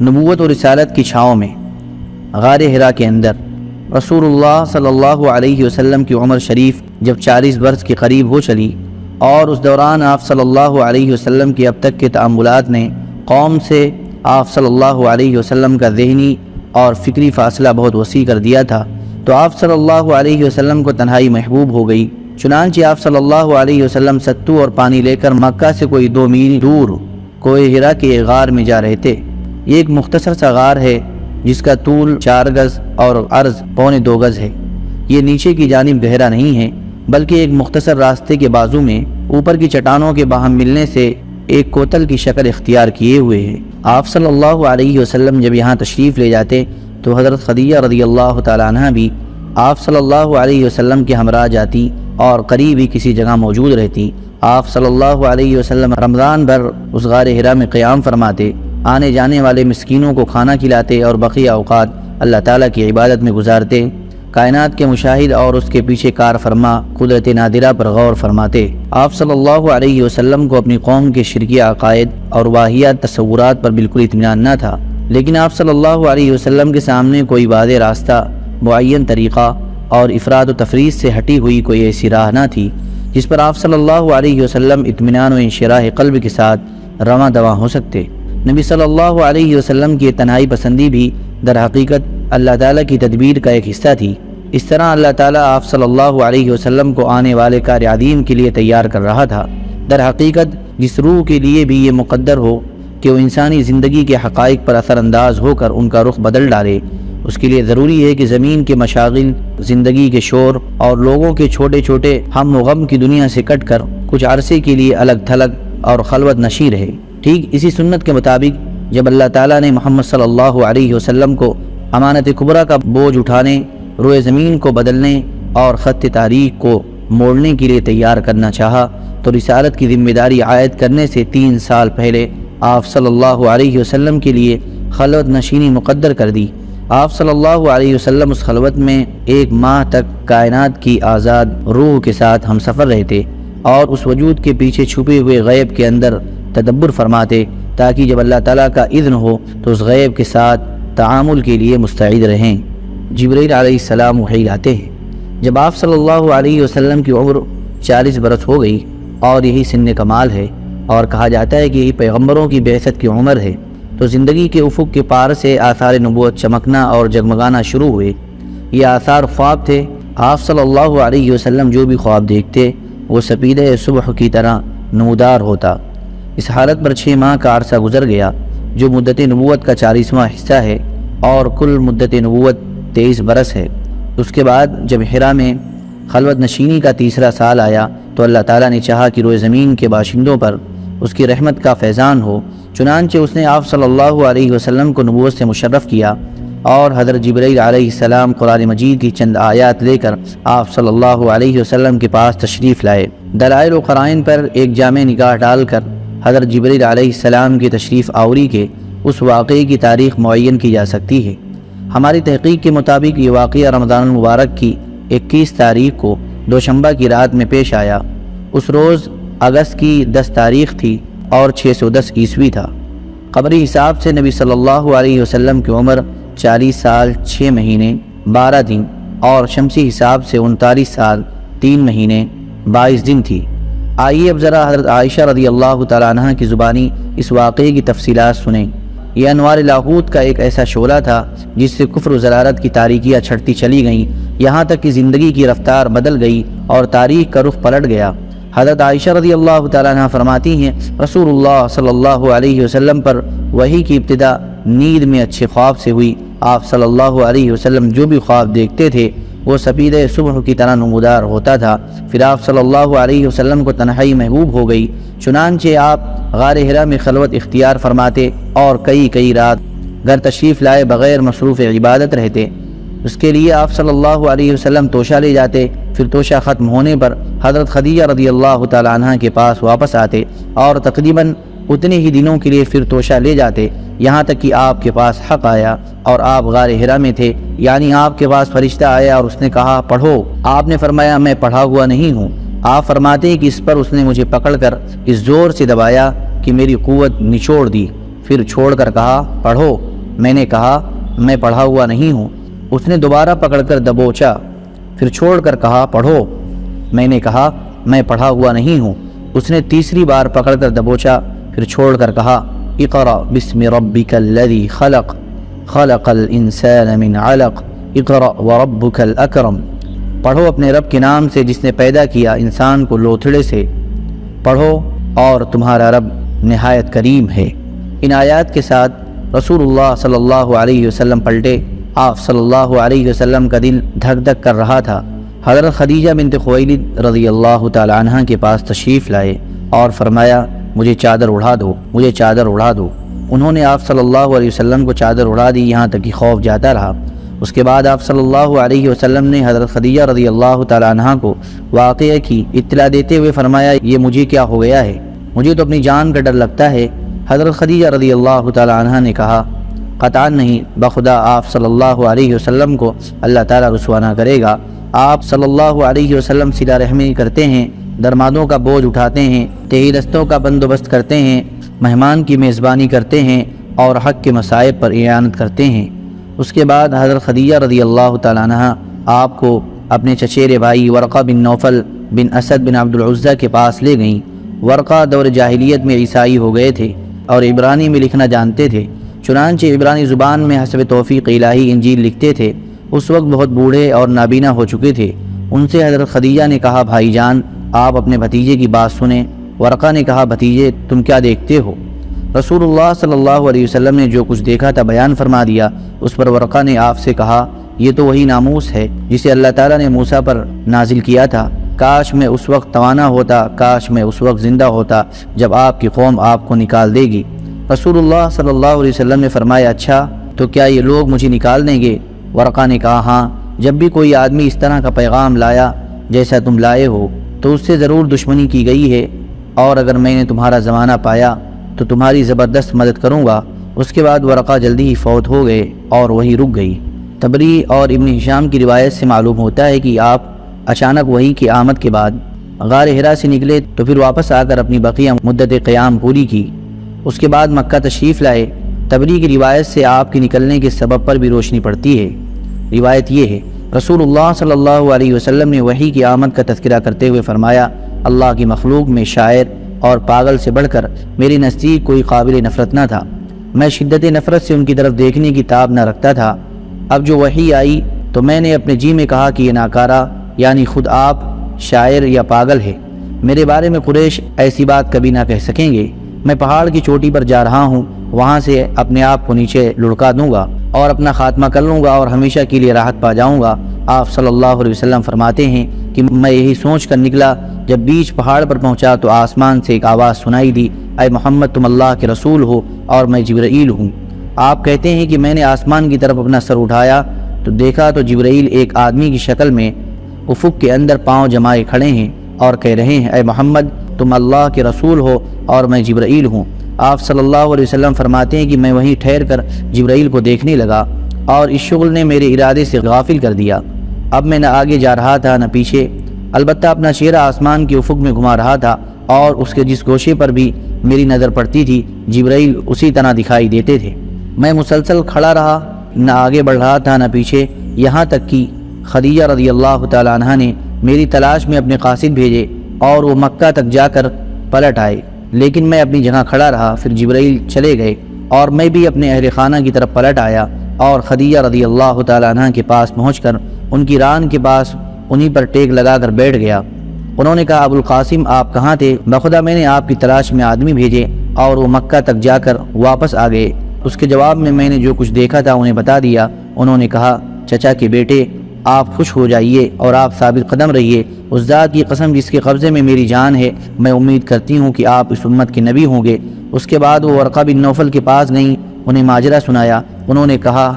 نبوت و رسالت کی چھاؤں میں غار حرا کے اندر رسول اللہ صلی اللہ علیہ وسلم کی عمر شریف جب 40 برس کے قریب ہو چلی اور اس دوران آپ صلی اللہ علیہ وسلم کے اب تک کے تأملات نے قوم سے آپ صلی اللہ علیہ وسلم کا ذہنی اور فکری فاصلہ بہت وسیع کر دیا تھا، تو آپ صلی اللہ علیہ وسلم کو تنہائی محبوب ہو گئی۔ چنانچہ آپ صلی اللہ علیہ وسلم ستو اور پانی لے کر مکہ سے کوئی 2 میل دور کوہ حرا کے غار میں جا رہے تھے۔ یہ ایک مختصر سا غار ہے جس کا طول 4 گز اور عرض 1.25 گز ہے۔ یہ نیچے کی جانب گہرا نہیں ہے بلکہ ایک مختصر راستے کے بازو میں اوپر کی چٹانوں کے باہم ملنے سے ایک کوتل کی شکل اختیار کیے ہوئے ہے۔ آپ صلی اللہ علیہ وسلم جب یہاں تشریف لے جاتے تو حضرت خدیجہ رضی اللہ تعالیٰ عنہ بھی آپ صلی اللہ علیہ وسلم کے ہمراہ جاتی اور قریب ہی کسی جگہ موجود رہتی۔ آپ صلی اللہ علیہ وسلم رمضان بھر اس غار حرا میں قیام فرماتے، آنے جانے والے مسکینوں کو کھانا کھلاتے اور بقیہ اوقات اللہ تعالیٰ کی عبادت میں گزارتے، کائنات کے مشاہد اور اس کے پیچھے کار فرما قدرت نادرہ پر غور فرماتے۔ آپ صلی اللہ علیہ وسلم کو اپنی قوم کے شرکی عقائد اور واہیات تصورات پر بالکل اطمینان نہ تھا، لیکن آپ صلی اللہ علیہ وسلم کے سامنے کوئی واضح راستہ، معین طریقہ اور افراد و تفریط سے ہٹی ہوئی کوئی ایسی راہ نہ تھی جس پر آپ صلی اللہ علیہ وسلم اطمینان و انشراح قلب کے ساتھ رواں دواں ہو سکتے۔ نبی صلی اللہ علیہ وسلم کی تنہائی پسندی بھی در حقیقت اللہ تعالیٰ کی تدبیر کا ایک حصہ تھی۔ اس طرح اللہ تعالیٰ آپ صلی اللہ علیہ وسلم کو آنے والے کار عظیم کے لیے تیار کر رہا تھا۔ در حقیقت جس روح کے لیے بھی یہ مقدر ہو کہ وہ انسانی زندگی کے حقائق پر اثر انداز ہو کر ان کا رخ بدل ڈالے، اس کے لیے ضروری ہے کہ زمین کے مشاغل، زندگی کے شور اور لوگوں کے چھوٹے چھوٹے ہم و غم کی دنیا سے کٹ کر کچھ عرصے کے لیے الگ تھلگ اور خلوت نشیں رہے۔ ٹھیک اسی سنت کے مطابق جب اللہ تعالیٰ نے محمد صلی اللہ علیہ وسلم کو امانت کبریٰ کا بوجھ اٹھانے، روئے زمین کو بدلنے اور خط تاریخ کو موڑنے کے لیے تیار کرنا چاہا تو رسالت کی ذمہ داری عائد کرنے سے 3 سال پہلے آپ صلی اللہ علیہ وسلم کے لیے خلوت نشینی مقدر کر دی۔ آپ صلی اللہ علیہ وسلم اس خلوت میں 1 ماہ تک کائنات کی آزاد روح کے ساتھ ہم سفر رہتے اور اس وجود کے پیچھے چھپے ہوئے غیب کے اندر تدبر فرماتے تاکہ جب اللہ تعالیٰ کا اذن ہو تو اس غیب کے ساتھ تعامل کے لیے مستعد رہیں۔ جبرائیل علیہ السلام وحی لاتے ہیں۔ جب آپ صلی اللہ علیہ وسلم کی عمر 40 برس ہو گئی اور یہی سن کمال ہے اور کہا جاتا ہے کہ یہی پیغمبروں کی بعثت کی عمر ہے، تو زندگی کے افق کے پار سے آثار نبوت چمکنا اور جگمگانا شروع ہوئے۔ یہ آثار خواب تھے۔ آپ صلی اللہ علیہ وسلم جو بھی خواب دیکھتے وہ سپیدہ صبح کی طرح نمودار ہوتا۔ اس حالت پر 6 ماہ کا عرصہ گزر گیا جو مدت نبوت کا 40واں حصہ ہے اور کل مدت نبوت 23 برس ہے۔ اس کے بعد جب حرا میں خلوت نشینی کا 3 سال آیا تو اللہ تعالیٰ نے چاہا کہ روئے زمین کے باشندوں پر اس کی رحمت کا فیضان ہو، چنانچہ اس نے آپ صلی اللہ علیہ وسلم کو نبوت سے مشرف کیا اور حضرت جبرائیل علیہ السلام قرآن مجید کی چند آیات لے کر آپ صلی اللہ علیہ وسلم کے پاس تشریف لائے۔ دلائل و قرائن پر ایک جامع نگاہ ڈال کر حضرت جبرائیل علیہ السلام کی تشریف آوری کے اس واقعے کی تاریخ معین کی جا سکتی ہے۔ ہماری تحقیق کے مطابق یہ واقعہ رمضان المبارک کی 21 تاریخ کو دوشنبہ کی رات میں پیش آیا۔ اس روز اگست کی 10 تاریخ تھی اور 610 عیسوی تھا۔ قمری حساب سے نبی صلی اللہ علیہ وسلم کی عمر 40 سال 6 مہینے 12 دن اور شمسی حساب سے 39 سال 3 مہینے 22 دن تھی۔ آئیے اب ذرا حضرت عائشہ رضی اللہ تعالیٰ عنہ کی زبانی اس واقعے کی تفصیلات سنیں۔ یہ انوار لاہوت کا ایک ایسا شعلہ تھا جس سے کفر و ضلالت کی تاریکیاں چھٹتی چلی گئیں، یہاں تک کہ زندگی کی رفتار بدل گئی اور تاریخ کا رخ پلٹ گیا۔ حضرت عائشہ رضی اللہ تعالیٰ عنہ فرماتی ہیں رسول اللہ صلی اللہ علیہ وسلم پر وحی کی ابتدا نیند میں اچھے خواب سے ہوئی۔ آپ صلی اللہ علیہ وسلم جو بھی خواب دیکھتے تھے وہ سپیدہ صبح کی طرح نمودار ہوتا تھا۔ پھر آپ صلی اللہ علیہ وسلم کو تنہائی محبوب ہو گئی، چنانچہ آپ غار حرا میں خلوت اختیار فرماتے اور کئی رات گھر تشریف لائے بغیر مصروف عبادت رہتے۔ اس کے لیے آپ صلی اللہ علیہ وسلم توشہ لے جاتے، پھر توشہ ختم ہونے پر حضرت خدیجہ رضی اللہ تعالیٰ عنہ کے پاس واپس آتے اور تقریباً اتنے ہی دنوں کے لیے پھر توشہ لے جاتے، یہاں تک کہ آپ کے پاس حق آیا اور آپ غار حرا میں تھے، یعنی آپ کے پاس فرشتہ آیا اور اس نے کہا پڑھو۔ آپ نے فرمایا میں پڑھا ہوا نہیں ہوں۔ آپ فرماتے ہیں کہ اس پر اس نے مجھے پکڑ کر اس زور سے دبایا کہ میری قوت نچوڑ دی، پھر چھوڑ کر کہا پڑھو۔ میں نے کہا میں پڑھا ہوا نہیں ہوں۔ اس نے دوبارہ پکڑ کر دبوچا، پھر چھوڑ کر کہا پڑھو۔ میں نے کہا میں پڑھا ہوا نہیں ہوں۔ اس نے تیسری بار پکڑ کر دبوچا، پھر چھوڑ کر کہا اقرأ بسم ربک الذی خلق خلق الانسان من علق اقرأ وربک الاکرم۔ پڑھو اپنے رب کے نام سے جس نے پیدا کیا انسان کو لوتھڑے سے، پڑھو اور تمہارا رب نہایت کریم ہے۔ ان آیات کے ساتھ رسول اللہ صلی اللہ علیہ وسلم پلٹے۔ آپ صلی اللہ علیہ وسلم کا دل دھک دھک کر رہا تھا۔ حضرت خدیجہ بنت خویلد رضی اللہ تعالی عنہ کے پاس تشریف لائے اور فرمایا مجھے چادر اڑا دو، مجھے چادر اڑا دو۔ انہوں نے آپ صلی اللہ علیہ وسلم کو چادر اڑا دی، یہاں تک کہ خوف جاتا رہا۔ اس کے بعد آپ صلی اللہ علیہ وسلم نے حضرت خدیجہ رضی اللہ تعالی عنہ کو واقعہ کی اطلاع دیتے ہوئے فرمایا یہ مجھے کیا ہو گیا ہے، مجھے تو اپنی جان کا ڈر لگتا ہے۔ حضرت خدیجہ رضی اللہ تعالی عنہ نے کہا قطعاً نہیں، بخدا آپ صلی اللہ علیہ وسلم کو اللہ تعالیٰ رسوا نہ کرے گا۔ آپ صلی اللہ علیہ وسلم صلہ رحمی کرتے ہیں، درمادوں کا بوجھ اٹھاتے ہیں، تہی دستوں کا بندوبست کرتے ہیں، مہمان کی میزبانی کرتے ہیں اور حق کے مصائب پر اعانت کرتے ہیں۔ اس کے بعد حضرت خدیجہ رضی اللہ تعالیٰ عنہ آپ کو اپنے چچیرے بھائی ورقہ بن نوفل بن اسد بن عبد العزہ کے پاس لے گئیں۔ ورقہ دور جاہلیت میں عیسائی ہو گئے تھے اور عبرانی میں لکھنا جانتے تھے، چنانچہ عبرانی زبان میں حسب توفیق الہی انجیل لکھتے تھے۔ اس وقت بہت بوڑھے اور نابینا ہو چکے تھے۔ ان سے حضرت خدیجہ نے کہا بھائی جان آپ اپنے بھتیجے کی بات سنیں۔ ورقہ نے کہا بھتیجے تم کیا دیکھتے ہو؟ رسول اللہ صلی اللہ علیہ وسلم نے جو کچھ دیکھا تھا بیان فرما دیا۔ اس پر ورقہ نے آپ سے کہا یہ تو وہی ناموس ہے جسے اللہ تعالیٰ نے موسیٰ پر نازل کیا تھا۔ کاش میں اس وقت توانا ہوتا، کاش میں اس وقت زندہ ہوتا جب آپ کی قوم آپ کو نکال دے گی۔ رسول اللہ صلی اللہ علیہ وسلم نے فرمایا اچھا تو کیا یہ لوگ مجھے نکال دیں گے؟ ورقہ نے کہا ہاں، جب بھی کوئی آدمی اس طرح کا پیغام لایا جیسا تم لائے ہو تو اس سے ضرور دشمنی کی گئی ہے، اور اگر میں نے تمہارا زمانہ پایا تو تمہاری زبردست مدد کروں گا۔ اس کے بعد ورقہ جلدی ہی فوت ہو گئے اور وہی رک گئی۔ تبری اور ابن ہشام کی روایت سے معلوم ہوتا ہے کہ آپ اچانک وحی کی آمد کے بعد غار حرا سے نکلے تو پھر واپس آ کر اپنی بقیہ مدت قیام پوری کی۔ اس کے بعد مکہ تشریف لائے۔ تبری کی روایت سے آپ کے نکلنے کے سبب پر بھی روشنی پڑتی ہے۔ روایت یہ ہے رسول اللہ صلی اللہ علیہ وسلم نے وحی کی آمد کا تذکرہ کرتے ہوئے فرمایا اللہ کی مخلوق میں شاعر اور پاگل سے بڑھ کر میرے نزدیک کوئی قابل نفرت نہ تھا۔ میں شدت نفرت سے ان کی طرف دیکھنے کی تاب نہ رکھتا تھا۔ اب جو وحی آئی تو میں نے اپنے جی میں کہا کہ یہ ناکارہ یعنی خود آپ شاعر یا پاگل ہے۔ میرے بارے میں قریش ایسی بات کبھی نہ کہہ سکیں گے۔ میں پہاڑ کی چوٹی پر جا رہا ہوں، وہاں سے اپنے آپ کو نیچے لڑکا دوں گا اور اپنا خاتمہ کر لوں گا اور ہمیشہ کے لیے راحت پا جاؤں گا۔ آپ صلی اللہ علیہ وسلم فرماتے ہیں کہ میں یہی سوچ کر نکلا، جب بیچ پہاڑ پر پہنچا تو آسمان سے ایک آواز سنائی دی اے محمد تم اللہ کے رسول ہو اور میں جبرائیل ہوں۔ آپ کہتے ہیں کہ میں نے آسمان کی طرف اپنا سر اٹھایا تو دیکھا تو جبرائیل ایک آدمی کی شکل میں افق کے اندر پاؤں جمائے کھڑے ہیں اور کہہ رہے ہیں اے محمد تم اللہ کے رسول ہو اور میں جبرائیل ہوں۔ آپ صلی اللہ علیہ وسلم فرماتے ہیں کہ میں وہیں ٹھہر کر جبرائیل کو دیکھنے لگا اور اس شغل نے میرے ارادے سے غافل کر دیا۔ اب میں نہ آگے جا رہا تھا نہ پیچھے، البتہ اپنا چہرہ آسمان کے افق میں گھما رہا تھا اور اس کے جس گوشے پر بھی میری نظر پڑتی تھی جبرائیل اسی طرح دکھائی دیتے تھے۔ میں مسلسل کھڑا رہا، نہ آگے بڑھ رہا تھا نہ پیچھے، یہاں تک کہ خدیجہ رضی اللہ تعالی عنہا نے میری تلاش میں اپنے قاصد بھیجے اور وہ مکہ تک جا کر پلٹ آئے، لیکن میں اپنی جگہ کھڑا رہا۔ پھر جبرائیل چلے گئے اور میں بھی اپنے اہل خانہ کی طرف پلٹ آیا اور خدیجہ رضی اللہ تعالی عنہ کے پاس پہنچ کر ان کی ران کے پاس انہی پر ٹیک لگا کر بیٹھ گیا۔ انہوں نے کہا ابو القاسم آپ کہاں تھے؟ بخدا میں نے آپ کی تلاش میں آدمی بھیجے اور وہ مکہ تک جا کر واپس آ گئے۔ اس کے جواب میں نے جو کچھ دیکھا تھا انہیں بتا دیا۔ انہوں نے کہا چچا کے بیٹے آپ خوش ہو جائیے اور آپ ثابت قدم رہیے، اس ذات کی قسم جس کے قبضے میں میری جان ہے میں امید کرتی ہوں کہ آپ اس امت کے نبی ہوں گے۔ اس کے بعد وہ ورقہ بن نوفل کے پاس گئیں، انہیں ماجرہ سنایا۔ انہوں نے کہا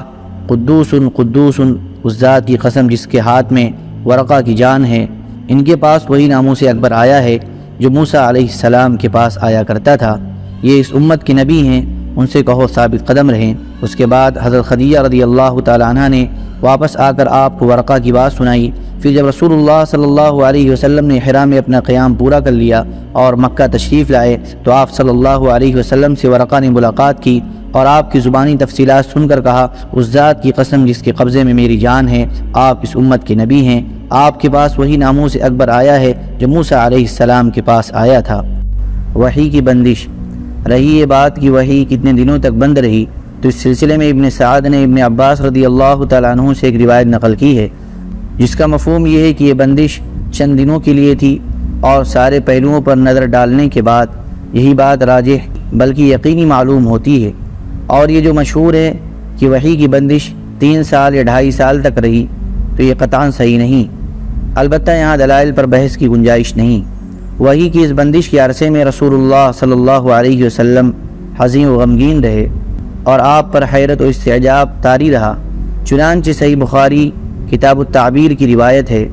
قدوس قدوس، اس ذات کی قسم جس کے ہاتھ میں ورقہ کی جان ہے، ان کے پاس وہی ناموس اکبر آیا ہے جو موسیٰ علیہ السلام کے پاس آیا کرتا تھا، یہ اس امت کے نبی ہیں، ان سے کہو ثابت قدم رہیں۔ اس کے بعد حضرت خدیجہ رضی اللہ تعالی عنہ نے واپس آ کر آپ کو ورقہ کی بات سنائی۔ پھر جب رسول اللہ صلی اللہ علیہ وسلم نے حرا میں اپنا قیام پورا کر لیا اور مکہ تشریف لائے تو آپ صلی اللہ علیہ وسلم سے ورقہ نے ملاقات کی اور آپ کی زبانی تفصیلات سن کر کہا، اس ذات کی قسم جس کے قبضے میں میری جان ہے، آپ اس امت کے نبی ہیں، آپ کے پاس وہی ناموس اکبر آیا ہے جو موسیٰ علیہ السلام کے پاس آیا تھا۔ وحی کی بندش رہی یہ بات کہ وحی کتنے دنوں تک بند رہی، تو اس سلسلے میں ابن سعد نے ابن عباس رضی اللہ تعالیٰ عنہ سے ایک روایت نقل کی ہے، جس کا مفہوم یہ ہے کہ یہ بندش چند دنوں کے لیے تھی، اور سارے پہلوؤں پر نظر ڈالنے کے بعد یہی بات راجح بلکہ یقینی معلوم ہوتی ہے۔ اور یہ جو مشہور ہے کہ وحی کی بندش 3 سال یا 2.5 سال تک رہی، تو یہ قطعاً صحیح نہیں، البتہ یہاں دلائل پر بحث کی گنجائش نہیں۔ وحی کی اس بندش کے عرصے میں رسول اللہ صلی اللہ علیہ وسلم حزین و غمگین رہے، اور آپ پر حیرت و استعجاب طاری رہا۔ چنانچہ صحیح بخاری کتاب التعبیر کی روایت ہے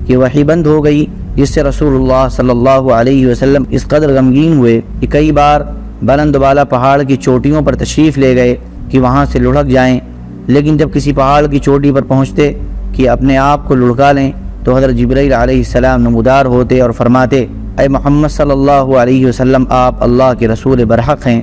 کہ وحی بند ہو گئی، جس سے رسول اللہ صلی اللہ علیہ وسلم اس قدر غمگین ہوئے کہ کئی بار بلند بالا پہاڑ کی چوٹیوں پر تشریف لے گئے کہ وہاں سے لڑھک جائیں، لیکن جب کسی پہاڑ کی چوٹی پر پہنچتے کہ اپنے آپ کو لڑھکا لیں تو حضرت جبرائیل علیہ السلام نمودار ہوتے اور فرماتے، اے محمد صلی اللہ علیہ وسلم، آپ اللہ کے رسول برحق ہیں،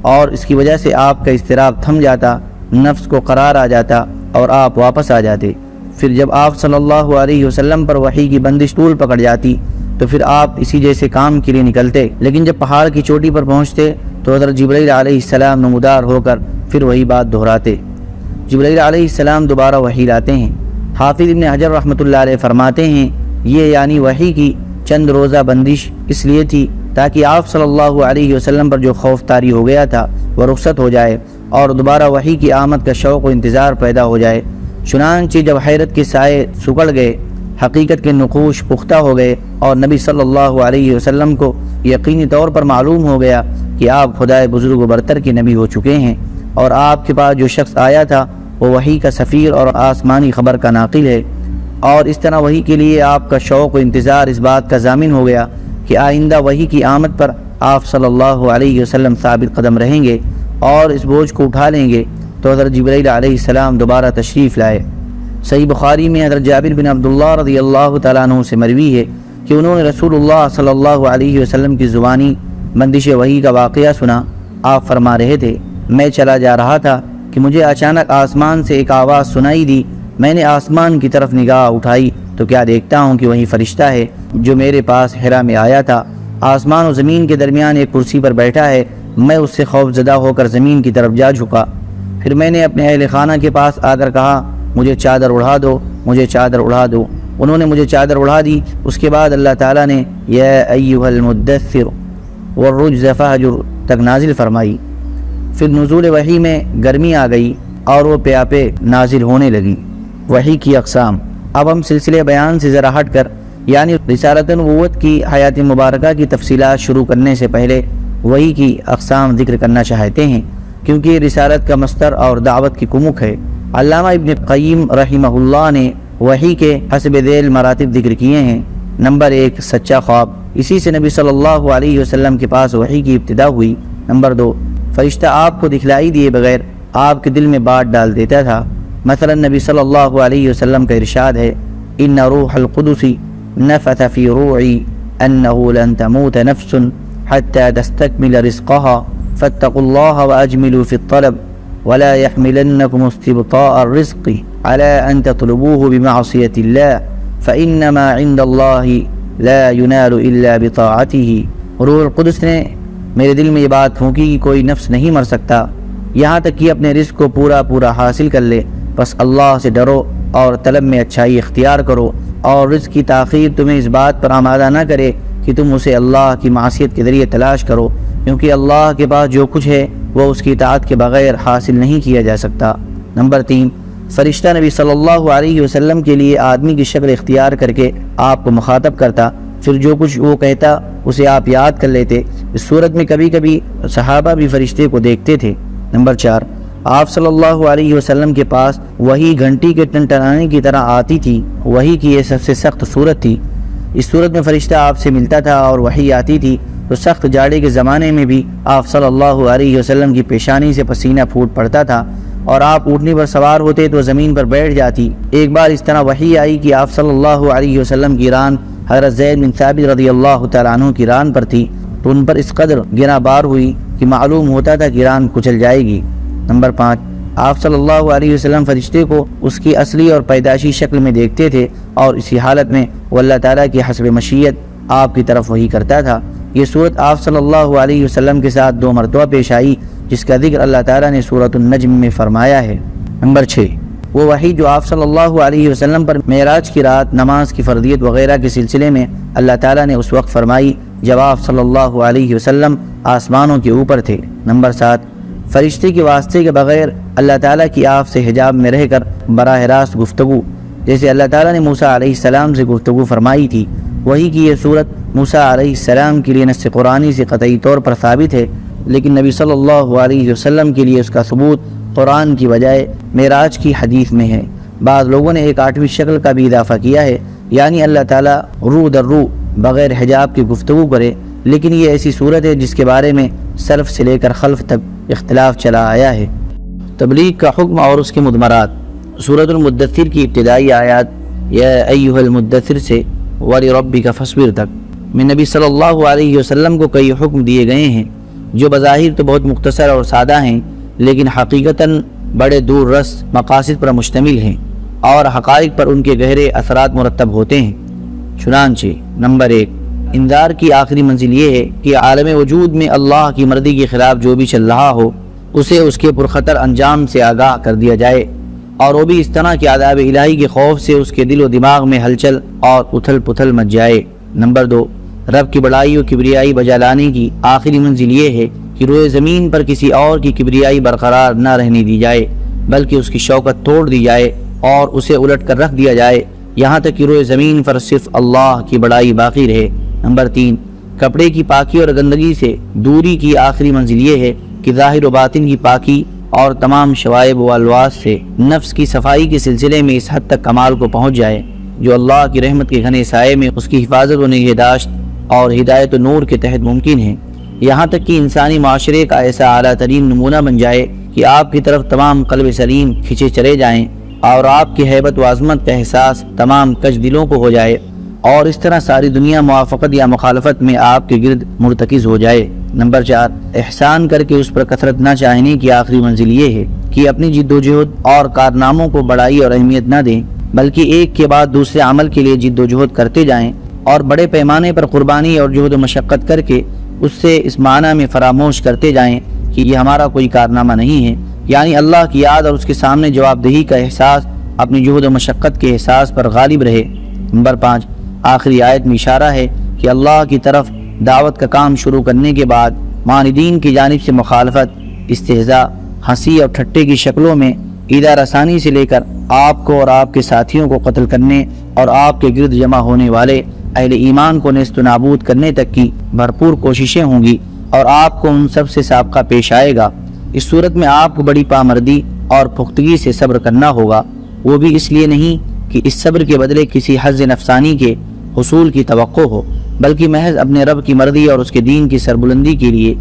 اور اس کی وجہ سے آپ کا اضطراب تھم جاتا، نفس کو قرار آ جاتا اور آپ واپس آ جاتے۔ پھر جب آپ صلی اللہ علیہ وسلم پر وحی کی بندش طول پکڑ جاتی تو پھر آپ اسی جیسے کام کے لیے نکلتے، لیکن جب پہاڑ کی چوٹی پر پہنچتے تو حضرت جبرائیل علیہ السلام نمودار ہو کر پھر وہی بات دہراتے۔ جبرائیل علیہ السلام دوبارہ وحی لاتے ہیں۔ حافظ ابن حجر رحمۃ اللہ علیہ فرماتے ہیں، یہ یعنی وحی کی چند روزہ بندش اس لیے تھی تاکہ آپ صلی اللہ علیہ وسلم پر جو خوف طاری ہو گیا تھا وہ رخصت ہو جائے اور دوبارہ وحی کی آمد کا شوق و انتظار پیدا ہو جائے۔ چنانچہ جب حیرت کے سائے سکڑ گئے، حقیقت کے نقوش پختہ ہو گئے اور نبی صلی اللہ علیہ وسلم کو یقینی طور پر معلوم ہو گیا کہ آپ خدائے بزرگ و برتر کے نبی ہو چکے ہیں، اور آپ کے پاس جو شخص آیا تھا وہ وحی کا سفیر اور آسمانی خبر کا ناقل ہے، اور اس طرح وحی کے لیے آپ کا شوق و انتظار اس بات کا ضامن ہو گیا کہ آئندہ وحی کی آمد پر آپ صلی اللہ علیہ وسلم ثابت قدم رہیں گے اور اس بوجھ کو اٹھا لیں گے۔ تو حضرت جبرائیل علیہ السلام دوبارہ تشریف لائے۔ صحیح بخاری میں حضرت جابر بن عبداللہ رضی اللہ تعالیٰ عنہ سے مروی ہے کہ انہوں نے رسول اللہ صلی اللہ علیہ وسلم کی زبانی بندش وحی کا واقعہ سنا۔ آپ فرما رہے تھے، میں چلا جا رہا تھا کہ مجھے اچانک آسمان سے ایک آواز سنائی دی، میں نے آسمان کی طرف نگاہ اٹھائی تو کیا دیکھتا ہوں کہ وہی فرشتہ ہے جو میرے پاس حرا میں آیا تھا، آسمان و زمین کے درمیان ایک کرسی پر بیٹھا ہے۔ میں اس سے خوف زدہ ہو کر زمین کی طرف جا جھکا، پھر میں نے اپنے اہل خانہ کے پاس آ کر کہا، مجھے چادر اڑا دو، مجھے چادر اڑا دو۔ انہوں نے مجھے چادر اڑا دی۔ اس کے بعد اللہ تعالیٰ نے یا ایھا المدثر والرجز فہجر تک نازل فرمائی۔ پھر نزول وحی میں گرمی آ گئی اور وہ پیاپے نازل ہونے لگی۔ وحی کی اقسام۔ اب ہم سلسلے بیان سے ذرا ہٹ کر یعنی رسالت نبوت کی حیات مبارکہ کی تفصیلات شروع کرنے سے پہلے وحی کی اقسام ذکر کرنا چاہتے ہیں، کیونکہ یہ رسالت کا مصدر اور دعوت کی کمک ہے۔ علامہ ابن قیم رحمہ اللہ نے وحی کے حسب ذیل مراتب ذکر کیے ہیں۔ نمبر 1، سچا خواب، اسی سے نبی صلی اللہ علیہ وسلم کے پاس وحی کی ابتدا ہوئی۔ نمبر 2، فرشتہ آپ کو دکھلائی دیے بغیر آپ کے دل میں بات ڈال دیتا تھا۔ مثلا نبی صلی اللہ علیہ وسلم کا ارشاد ہے، ان روح القدس نفث فی روعی انہ لن تموت نفس حتی تستکمل رزقها فاتقوا اللہ واجملوا فی الطلب ولا يحملنكم استبطاء الرزق على أن تطلبوه بمعصية الله فإنما عند الله لا ينال إلا بطاعته۔ روح القدس نے میرے دل میں یہ بات پھونکی کہ کوئی نفس نہیں مر سکتا یہاں تک کہ اپنے رزق کو پورا حاصل کر لے، بس اللہ سے ڈرو اور طلب میں اچھائی اختیار کرو، اور رزق کی تاخیر تمہیں اس بات پر آمادہ نہ کرے کہ تم اسے اللہ کی معصیت کے ذریعے تلاش کرو، کیونکہ اللہ کے پاس جو کچھ ہے وہ اس کی اطاعت کے بغیر حاصل نہیں کیا جا سکتا۔ نمبر 3، فرشتہ نبی صلی اللہ علیہ وسلم کے لیے آدمی کی شکل اختیار کر کے آپ کو مخاطب کرتا، پھر جو کچھ وہ کہتا اسے آپ یاد کر لیتے۔ اس صورت میں کبھی کبھی صحابہ بھی فرشتے کو دیکھتے تھے۔ نمبر 4، آپ صلی اللہ علیہ وسلم کے پاس وہی گھنٹی کے ٹنٹنانے کی طرح آتی تھی۔ وحی کی یہ سب سے سخت صورت تھی۔ اس صورت میں فرشتہ آپ سے ملتا تھا اور وحی آتی تھی تو سخت جاڑے کے زمانے میں بھی آپ صلی اللہ علیہ وسلم کی پیشانی سے پسینہ پھوٹ پڑتا تھا، اور آپ اونٹنی پر سوار ہوتے تو زمین پر بیٹھ جاتی۔ ایک بار اس طرح وحی آئی کہ آپ صلی اللہ علیہ وسلم کی ران حضرت زید بن ثابت رضی اللہ تعالیٰ عنہ کی ران پر تھی، تو ان پر اس قدر گرا بار ہوئی کہ معلوم ہوتا تھا کہ ران کچل جائے گی۔ نمبر 5، آپ صلی اللہ علیہ وسلم فرشتے کو اس کی اصلی اور پیدائشی شکل میں دیکھتے تھے اور اسی حالت میں وہ اللہ تعالیٰ کی حسب مشیت آپ کی طرف وحی کرتا تھا۔ یہ صورت آپ صلی اللہ علیہ وسلم کے ساتھ 2 مرتبہ پیش آئی، جس کا ذکر اللہ تعالیٰ نے سورۃ النجم میں فرمایا ہے۔ نمبر 6، وہ وحی جو آپ صلی اللہ علیہ وسلم پر معراج کی رات نماز کی فرضیت وغیرہ کے سلسلے میں اللہ تعالیٰ نے اس وقت فرمائی جب آپ صلی اللہ علیہ وسلم آسمانوں کے اوپر تھے۔ نمبر 7، فرشتے کے واسطے کے بغیر اللہ تعالیٰ کی آپ سے حجاب میں رہ کر براہ راست گفتگو، جیسے اللہ تعالیٰ نے موسیٰ علیہ السلام سے گفتگو فرمائی تھی۔ وحی کی یہ صورت موسیٰ علیہ السلام کے لیے نص قرآنی سے قطعی طور پر ثابت ہے، لیکن نبی صلی اللہ علیہ وسلم کے لیے اس کا ثبوت قرآن کی بجائے معراج کی حدیث میں ہے۔ بعض لوگوں نے ایک 8ویں شکل کا بھی اضافہ کیا ہے، یعنی اللہ تعالیٰ روح در روح بغیر حجاب کی گفتگو کرے، لیکن یہ ایسی صورت ہے جس کے بارے میں سلف سے لے کر خلف تک اختلاف چلا آیا ہے۔ تبلیغ کا حکم اور اس کے مضمرات۔ سورۃ المدثر کی ابتدائی آیات یا ایھا المدثر سے وَلِرَبِّكَ فَاصْبِرْ تک میں نبی صلی اللہ علیہ وسلم کو کئی حکم دیے گئے ہیں جو بظاہر تو بہت مختصر اور سادہ ہیں، لیکن حقیقتاً بڑے دور رس مقاصد پر مشتمل ہیں اور حقائق پر ان کے گہرے اثرات مرتب ہوتے ہیں۔ چنانچہ نمبر 1، انذار کی آخری منزل یہ ہے کہ عالم وجود میں اللہ کی مرضی کے خلاف جو بھی چل رہا ہو اسے اس کے پرخطر انجام سے آگاہ کر دیا جائے، اور وہ بھی اس طرح کہ عذاب الہی کے خوف سے اس کے دل و دماغ میں ہلچل اور اتھل پتھل مچ جائے۔ نمبر 2، رب کی بڑائی و کبریائی بجا لانے کی آخری منزل یہ ہے کہ روئے زمین پر کسی اور کی کبریائی برقرار نہ رہنے دی جائے، بلکہ اس کی شوکت توڑ دی جائے اور اسے الٹ کر رکھ دیا جائے، یہاں تک کہ روئے زمین پر صرف اللہ کی بڑائی باقی رہے۔ نمبر 3، کپڑے کی پاکی اور گندگی سے دوری کی آخری منزل یہ ہے کہ ظاہر و باطن کی پاکی اور تمام شوائب و الواس سے نفس کی صفائی کے سلسلے میں اس حد تک کمال کو پہنچ جائے جو اللہ کی رحمت کے گھنے سائے میں اس کی حفاظت و نگہداشت اور ہدایت و نور کے تحت ممکن ہے، یہاں تک کہ انسانی معاشرے کا ایسا اعلیٰ ترین نمونہ بن جائے کہ آپ کی طرف تمام قلب سلیم کھنچے چلے جائیں اور آپ کی ہیبت و عظمت کا احساس تمام کج دلوں کو ہو جائے، اور اس طرح ساری دنیا موافقت یا مخالفت میں آپ کے گرد مرتکز ہو جائے۔ نمبر 4، احسان کر کے اس پر کثرت نہ چاہنے کی آخری منزل یہ ہے کہ اپنی جد و جہد اور کارناموں کو بڑائی اور اہمیت نہ دیں، بلکہ ایک کے بعد دوسرے عمل کے لیے جد و جہد کرتے جائیں اور بڑے پیمانے پر قربانی اور جہد و مشقت کر کے اس سے اس معنی میں فراموش کرتے جائیں کہ یہ ہمارا کوئی کارنامہ نہیں ہے، یعنی اللہ کی یاد اور اس کے سامنے جواب دہی کا احساس اپنی جہد و مشقت کے احساس پر غالب رہے۔ نمبر 5، آخری آیت میں اشارہ ہے کہ اللہ کی طرف دعوت کا کام شروع کرنے کے بعد معاندین کی جانب سے مخالفت، استہزاء، ہنسی اور ٹھٹے کی شکلوں میں ایذا رسانی سے لے کر آپ کو اور آپ کے ساتھیوں کو قتل کرنے اور آپ کے گرد جمع ہونے والے اہل ایمان کو نیست و نابود کرنے تک کی بھرپور کوششیں ہوں گی، اور آپ کو ان سب سے سابقہ پیش آئے گا۔ اس صورت میں آپ کو بڑی پامردی اور پختگی سے صبر کرنا ہوگا، وہ بھی اس لیے نہیں کہ اس صبر کے بدلے کسی حظ نفسانی کے حصول کی توقع ہو، بلکہ محض اپنے رب کی مرضی اور اس کے دین کی سربلندی کے لیے۔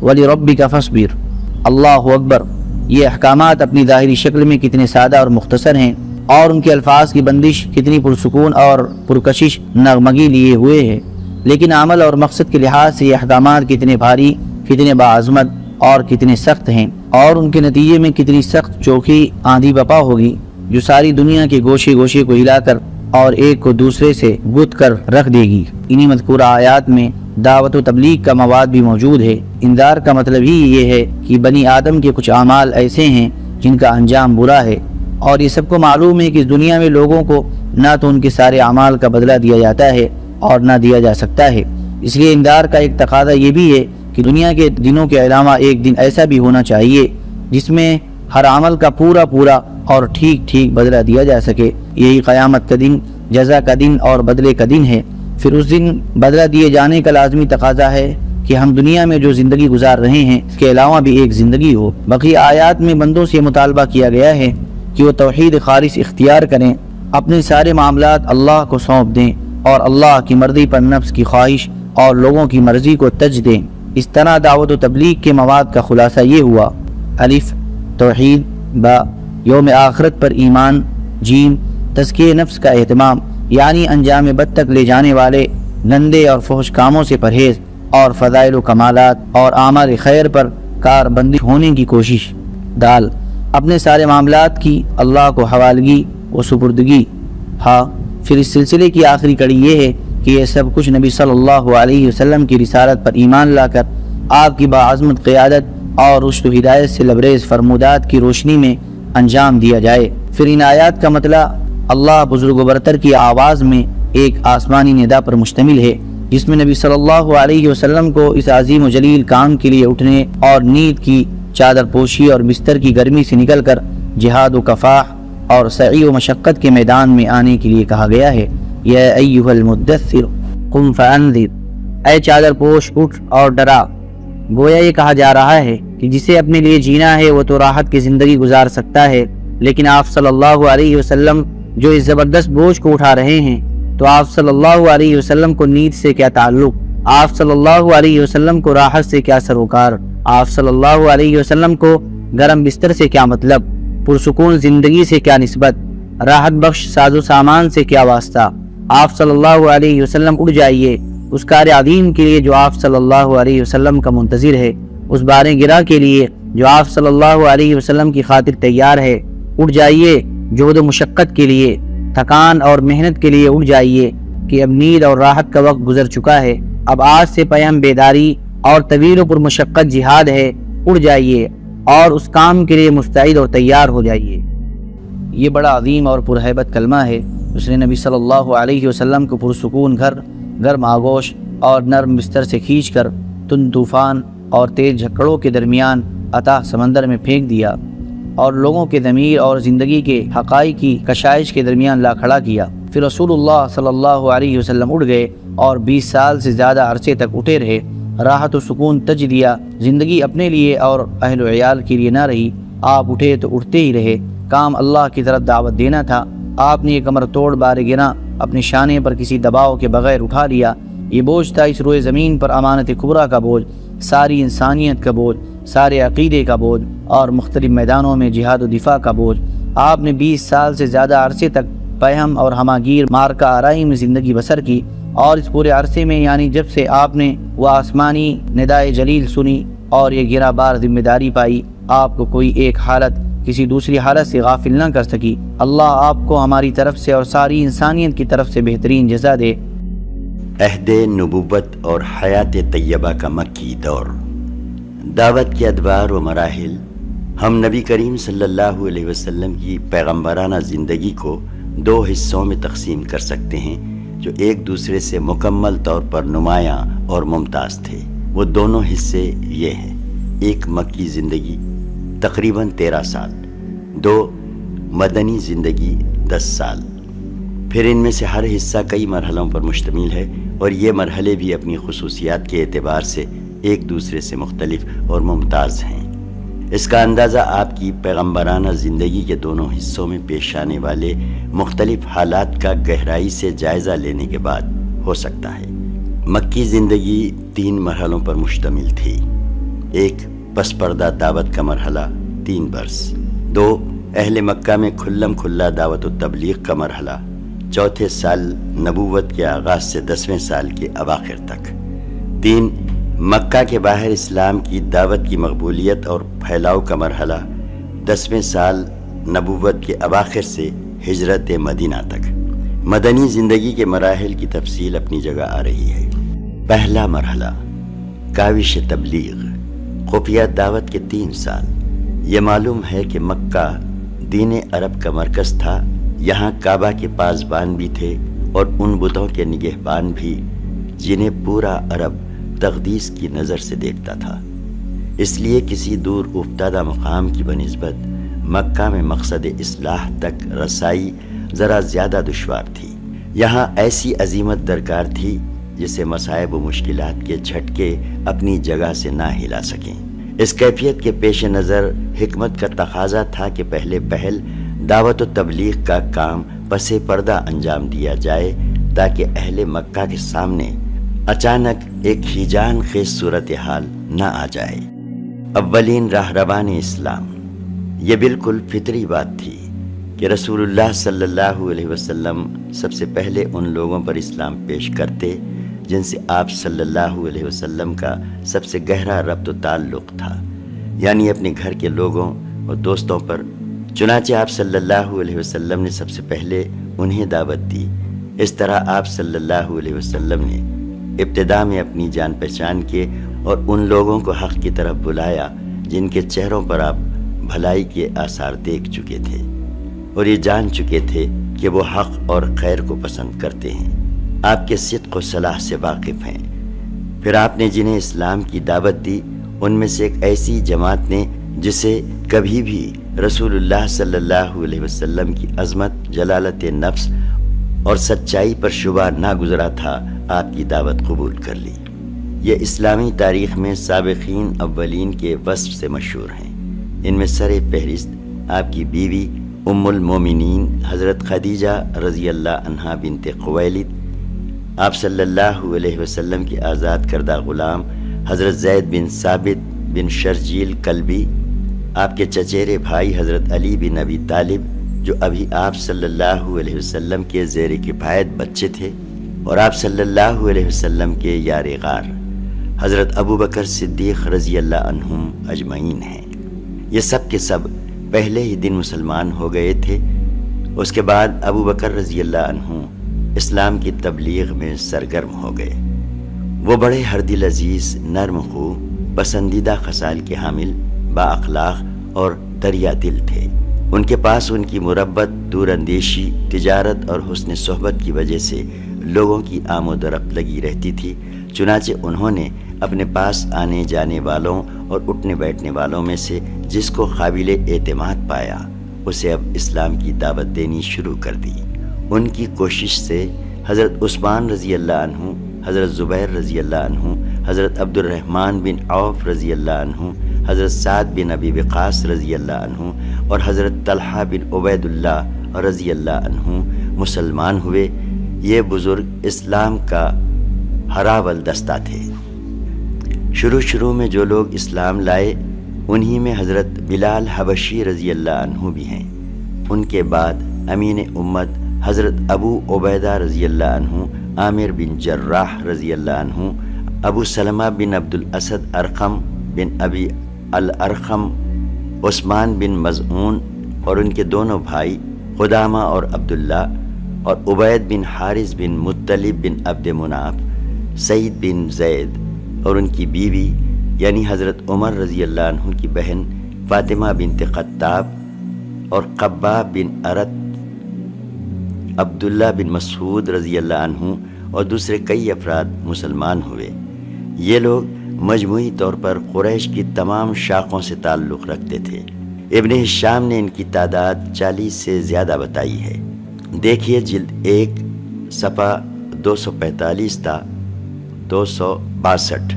وَلِرَبِّكَ فَاصْبِرْ، اللہ اکبر۔ یہ احکامات اپنی ظاہری شکل میں کتنے سادہ اور مختصر ہیں، اور ان کے الفاظ کی بندش کتنی پرسکون اور پرکشش نغمگی لیے ہوئے ہے، لیکن عمل اور مقصد کے لحاظ سے یہ احکامات کتنے بھاری، کتنے باعظمت اور کتنے سخت ہیں، اور ان کے نتیجے میں کتنی سخت چوکھی آندھی بپا ہوگی جو ساری دنیا کے گوشے گوشے کو ہلا کر اور ایک کو دوسرے سے گتھ کر رکھ دے گی۔ انہی مذکورہ آیات میں دعوت و تبلیغ کا مواد بھی موجود ہے۔ انذار کا مطلب ہی یہ ہے کہ بنی آدم کے کچھ اعمال ایسے ہیں جن کا انجام برا ہے، اور یہ سب کو معلوم ہے کہ اس دنیا میں لوگوں کو نہ تو ان کے سارے اعمال کا بدلہ دیا جاتا ہے اور نہ دیا جا سکتا ہے، اس لیے انذار کا ایک تقاضا یہ بھی ہے کہ دنیا کے دنوں کے علاوہ ایک دن ایسا بھی ہونا چاہیے جس میں ہر عمل کا پورا پورا اور ٹھیک ٹھیک بدلہ دیا جا سکے۔ یہی قیامت کا دن، جزا کا دن اور بدلے کا دن ہے۔ پھر اس دن بدلہ دیے جانے کا لازمی تقاضا ہے کہ ہم دنیا میں جو زندگی گزار رہے ہیں اس کے علاوہ بھی ایک زندگی ہو۔ بقی آیات میں بندوں سے مطالبہ کیا گیا ہے کہ وہ توحید خالص اختیار کریں، اپنے سارے معاملات اللہ کو سونپ دیں اور اللہ کی مرضی پر نفس کی خواہش اور لوگوں کی مرضی کو تج دیں۔ اس طرح دعوت و تبلیغ کے مواد کا خلاصہ یہ ہوا: الف توحید، با یوم آخرت پر ایمان، جیم تزکیہ نفس کا اہتمام یعنی انجام بد تک لے جانے والے گندے اور فحش کاموں سے پرہیز اور فضائل و کمالات اور اعمال خیر پر کار بندی ہونے کی کوشش، دال اپنے سارے معاملات کی اللہ کو حوالگی و سپردگی۔ ہاں، پھر اس سلسلے کی آخری کڑی یہ ہے کہ یہ سب کچھ نبی صلی اللہ علیہ وسلم کی رسالت پر ایمان لا کر آپ کی باعظمت قیادت اور رشد و ہدایت سے لبریز فرمودات کی روشنی میں انجام دیا جائے۔ پھر ان آیات کا مطلع اللہ بزرگ و برتر کی آواز میں ایک آسمانی ندا پر مشتمل ہے، جس میں نبی صلی اللہ علیہ وسلم کو اس عظیم و جلیل کام کے لیے اٹھنے اور نیند کی چادر پوشی اور بستر کی گرمی سے نکل کر جہاد و کفاح اور سعی و مشقت کے میدان میں آنے کے لیے کہا گیا ہے۔ یا ایھا المدثر قم فانذر، اے چادر پوش اٹھ اور ڈرا۔ گویا یہ کہا جا رہا ہے کہ جسے اپنے لیے جینا ہے وہ تو راحت کی زندگی گزار سکتا ہے، لیکن آپ صلی اللہ علیہ وسلم جو اس زبردست بوجھ کو اٹھا رہے ہیں، تو آپ صلی اللہ علیہ وسلم کو نیند سے کیا تعلق؟ آپ صلی اللہ علیہ وسلم کو راحت سے کیا سروکار؟ آپ صلی اللہ علیہ وسلم کو گرم بستر سے کیا مطلب؟ پرسکون زندگی سے کیا نسبت؟ راحت بخش ساز و سامان سے کیا واسطہ؟ آپ صلی اللہ علیہ وسلم اٹھ جائیے اس کار عظیم کے لیے جو آپ صلی اللہ علیہ وسلم کا منتظر ہے، اس باریں گرا کے لیے جو آپ صلی اللہ علیہ وسلم کی خاطر تیار ہے۔ اٹھ جائیے جہد و مشقت کے لیے، تھکان اور محنت کے لیے اٹھ جائیے کہ اب نیند اور راحت کا وقت گزر چکا ہے، اب آج سے پیم بیداری اور طویل و پرمشقت جہاد ہے۔ اٹھ جائیے اور اس کام کے لیے مستعد اور تیار ہو جائیے۔ یہ بڑا عظیم اور پرہیبت کلمہ ہے۔ اس نے نبی صلی اللہ علیہ وسلم کو پرسکون گھر، گرم آغوش اور نرم بستر سے کھینچ کر تند طوفان اور تیز جھکڑوں کے درمیان اتاہ سمندر میں پھینک دیا اور لوگوں کے ضمیر اور زندگی کے حقائق کی کشائش کے درمیان لا کھڑا کیا۔ پھر رسول اللہ صلی اللہ علیہ وسلم اٹھ گئے اور 20 سال سے زیادہ عرصے تک اٹھے رہے۔ راحت و سکون تج دیا، زندگی اپنے لیے اور اہل و عیال کے لیے نہ رہی۔ آپ اٹھے تو اٹھتے ہی رہے، کام اللہ کی طرف دعوت دینا تھا۔ آپ نے یہ کمر توڑ بار گنا اپنے شانے پر کسی دباؤ کے بغیر اٹھا لیا۔ یہ بوجھ تھا اس روئے زمین پر امانت کبریٰ کا بوجھ، ساری انسانیت کا بوجھ، سارے عقیدے کا بوجھ اور مختلف میدانوں میں جہاد و دفاع کا بوجھ۔ آپ نے 20 سال سے زیادہ عرصے تک پہم اور ہماگیر مارکہ آرائی میں زندگی بسر کی، اور اس پورے عرصے میں یعنی جب سے آپ نے وہ آسمانی ندائے جلیل سنی اور یہ گرہ بار ذمہ داری پائی، آپ کو کوئی ایک حالت کسی دوسری حالت سے غافل نہ کر سکی۔ اللہ آپ کو ہماری طرف سے اور ساری انسانیت کی طرف سے بہترین جزا دے۔ عہد نبوت اور حیات طیبہ کا مکی دور، دعوت کے ادوار و مراحل۔ ہم نبی کریم صلی اللہ علیہ وسلم کی پیغمبرانہ زندگی کو 2 حصوں میں تقسیم کر سکتے ہیں جو ایک دوسرے سے مکمل طور پر نمایاں اور ممتاز تھے۔ وہ دونوں حصے یہ ہیں: ایک مکی زندگی تقریباً 13 سال، 2 مدنی زندگی 10 سال۔ پھر ان میں سے ہر حصہ کئی مرحلوں پر مشتمل ہے، اور یہ مرحلے بھی اپنی خصوصیات کے اعتبار سے ایک دوسرے سے مختلف اور ممتاز ہیں۔ اس کا اندازہ آپ کی پیغمبرانہ زندگی کے دونوں حصوں میں پیش آنے والے مختلف حالات کا گہرائی سے جائزہ لینے کے بعد ہو سکتا ہے۔ مکی زندگی 3 مرحلوں پر مشتمل تھی: ایک پس پردہ دعوت کا مرحلہ 3 برس، 2 اہل مکہ میں کھلم کھلا دعوت و تبلیغ کا مرحلہ 4 سال نبوت کے آغاز سے 10ویں سال کے اواخر تک، 3 مکہ کے باہر اسلام کی دعوت کی مقبولیت اور پھیلاؤ کا مرحلہ 10ویں سال نبوت کے اواخر سے ہجرت مدینہ تک۔ مدنی زندگی کے مراحل کی تفصیل اپنی جگہ آ رہی ہے۔ پہلا مرحلہ کاوش تبلیغ، خفیہ دعوت کے 3 سال۔ یہ معلوم ہے کہ مکہ دین عرب کا مرکز تھا، یہاں کعبہ کے پاسبان بھی تھے اور ان بتوں کے نگہبان بھی جنہیں پورا عرب تقدیس کی نظر سے دیکھتا تھا۔ اس لیے کسی دور افتادہ مقام کی بنسبت مکہ میں مقصد اصلاح تک رسائی ذرا زیادہ دشوار تھی۔ یہاں ایسی عظیمت درکار تھی جسے مصائب و مشکلات کے جھٹکے اپنی جگہ سے نہ ہلا سکیں۔ اس کیفیت کے پیش نظر حکمت کا تقاضا تھا کہ پہل دعوت و تبلیغ کا کام پس پردہ انجام دیا جائے، تاکہ اہل مکہ کے سامنے اچانک ایک ہیجان خیز صورتحال نہ آ جائے۔ اولین راہربان اسلام، یہ بالکل فطری بات تھی کہ رسول اللہ صلی اللہ علیہ وسلم سب سے پہلے ان لوگوں پر اسلام پیش کرتے جن سے آپ صلی اللہ علیہ وسلم کا سب سے گہرا ربط و تعلق تھا، یعنی اپنے گھر کے لوگوں اور دوستوں پر۔ چنانچہ آپ صلی اللہ علیہ وسلم نے سب سے پہلے انہیں دعوت دی۔ اس طرح آپ صلی اللہ علیہ وسلم نے ابتدا میں اپنی جان پہچان کے اور ان لوگوں کو حق کی طرف بلایا جن کے چہروں پر آپ بھلائی کے آثار دیکھ چکے تھے اور یہ جان چکے تھے کہ وہ حق اور خیر کو پسند کرتے ہیں، آپ کے صدق و صلاح سے واقف ہیں۔ پھر آپ نے جنہیں اسلام کی دعوت دی ان میں سے ایک ایسی جماعت نے جسے کبھی بھی رسول اللہ صلی اللہ علیہ وسلم کی عظمت، جلالت نفس اور سچائی پر شبہ نہ گزرا تھا، آپ کی دعوت قبول کر لی۔ یہ اسلامی تاریخ میں سابقین اولین کے وصف سے مشہور ہیں۔ ان میں سر فہرست آپ کی بیوی ام المومنین حضرت خدیجہ رضی اللہ عنہا بنت خویلد، آپ صلی اللہ علیہ وسلم کے آزاد کردہ غلام حضرت زید بن ثابت بن شرجیل کلبی، آپ کے چچیرے بھائی حضرت علی بن ابی طالب جو ابھی آپ صلی اللہ علیہ وسلم کے زیر کفایت بچے تھے، اور آپ صلی اللہ علیہ وسلم کے یار غار حضرت ابو بکر صدیق رضی اللہ عنہم اجمعین ہیں۔ یہ سب کے سب پہلے ہی دن مسلمان ہو گئے تھے۔ اس کے بعد ابو بکر رضی اللہ عنہ اسلام کی تبلیغ میں سرگرم ہو گئے۔ وہ بڑے ہردل عزیز، نرم خو، پسندیدہ خصال کے حامل، با اخلاق اور دریا دل تھے۔ ان کے پاس ان کی مربت، دور اندیشی، تجارت اور حسن صحبت کی وجہ سے لوگوں کی آمد و رفت لگی رہتی تھی۔ چنانچہ انہوں نے اپنے پاس آنے جانے والوں اور اٹھنے بیٹھنے والوں میں سے جس کو قابل اعتماد پایا اسے اب اسلام کی دعوت دینی شروع کر دی۔ ان کی کوشش سے حضرت عثمان رضی اللہ عنہ، حضرت زبیر رضی اللہ عنہ، حضرت عبد الرحمن بن عوف رضی اللہ عنہ، حضرت سعد بن ابی وقاص رضی اللہ عنہ اور حضرت طلحہ بن عبید اللہ رضی اللہ عنہ مسلمان ہوئے۔ یہ بزرگ اسلام کا ہراول دستہ تھے۔ شروع میں جو لوگ اسلام لائے انہی میں حضرت بلال حبشی رضی اللہ عنہ بھی ہیں۔ ان کے بعد امین امت حضرت ابو عبیدہ رضی اللہ عنہ، عامر بن جراح رضی اللہ عنہ، ابو سلمہ بن عبد الاسد ارقم بن ابی الارقم، عثمان بن مظعون اور ان کے دونوں بھائی قدامہ اور عبداللہ، اور عبید بن حارث بن مطلب بن عبد مناف، سعید بن زید اور ان کی بیوی یعنی حضرت عمر رضی اللہ عنہ کی بہن فاطمہ بنت خطاب، اور قباب بن ارت، عبداللہ بن مسعود رضی اللہ عنہ اور دوسرے کئی افراد مسلمان ہوئے۔ یہ لوگ مجموعی طور پر قریش کی تمام شاخوں سے تعلق رکھتے تھے۔ ابن ہشام نے ان کی تعداد 40 سے زیادہ بتائی ہے۔ دیکھیے جلد 1 صفحہ 245 تا 262۔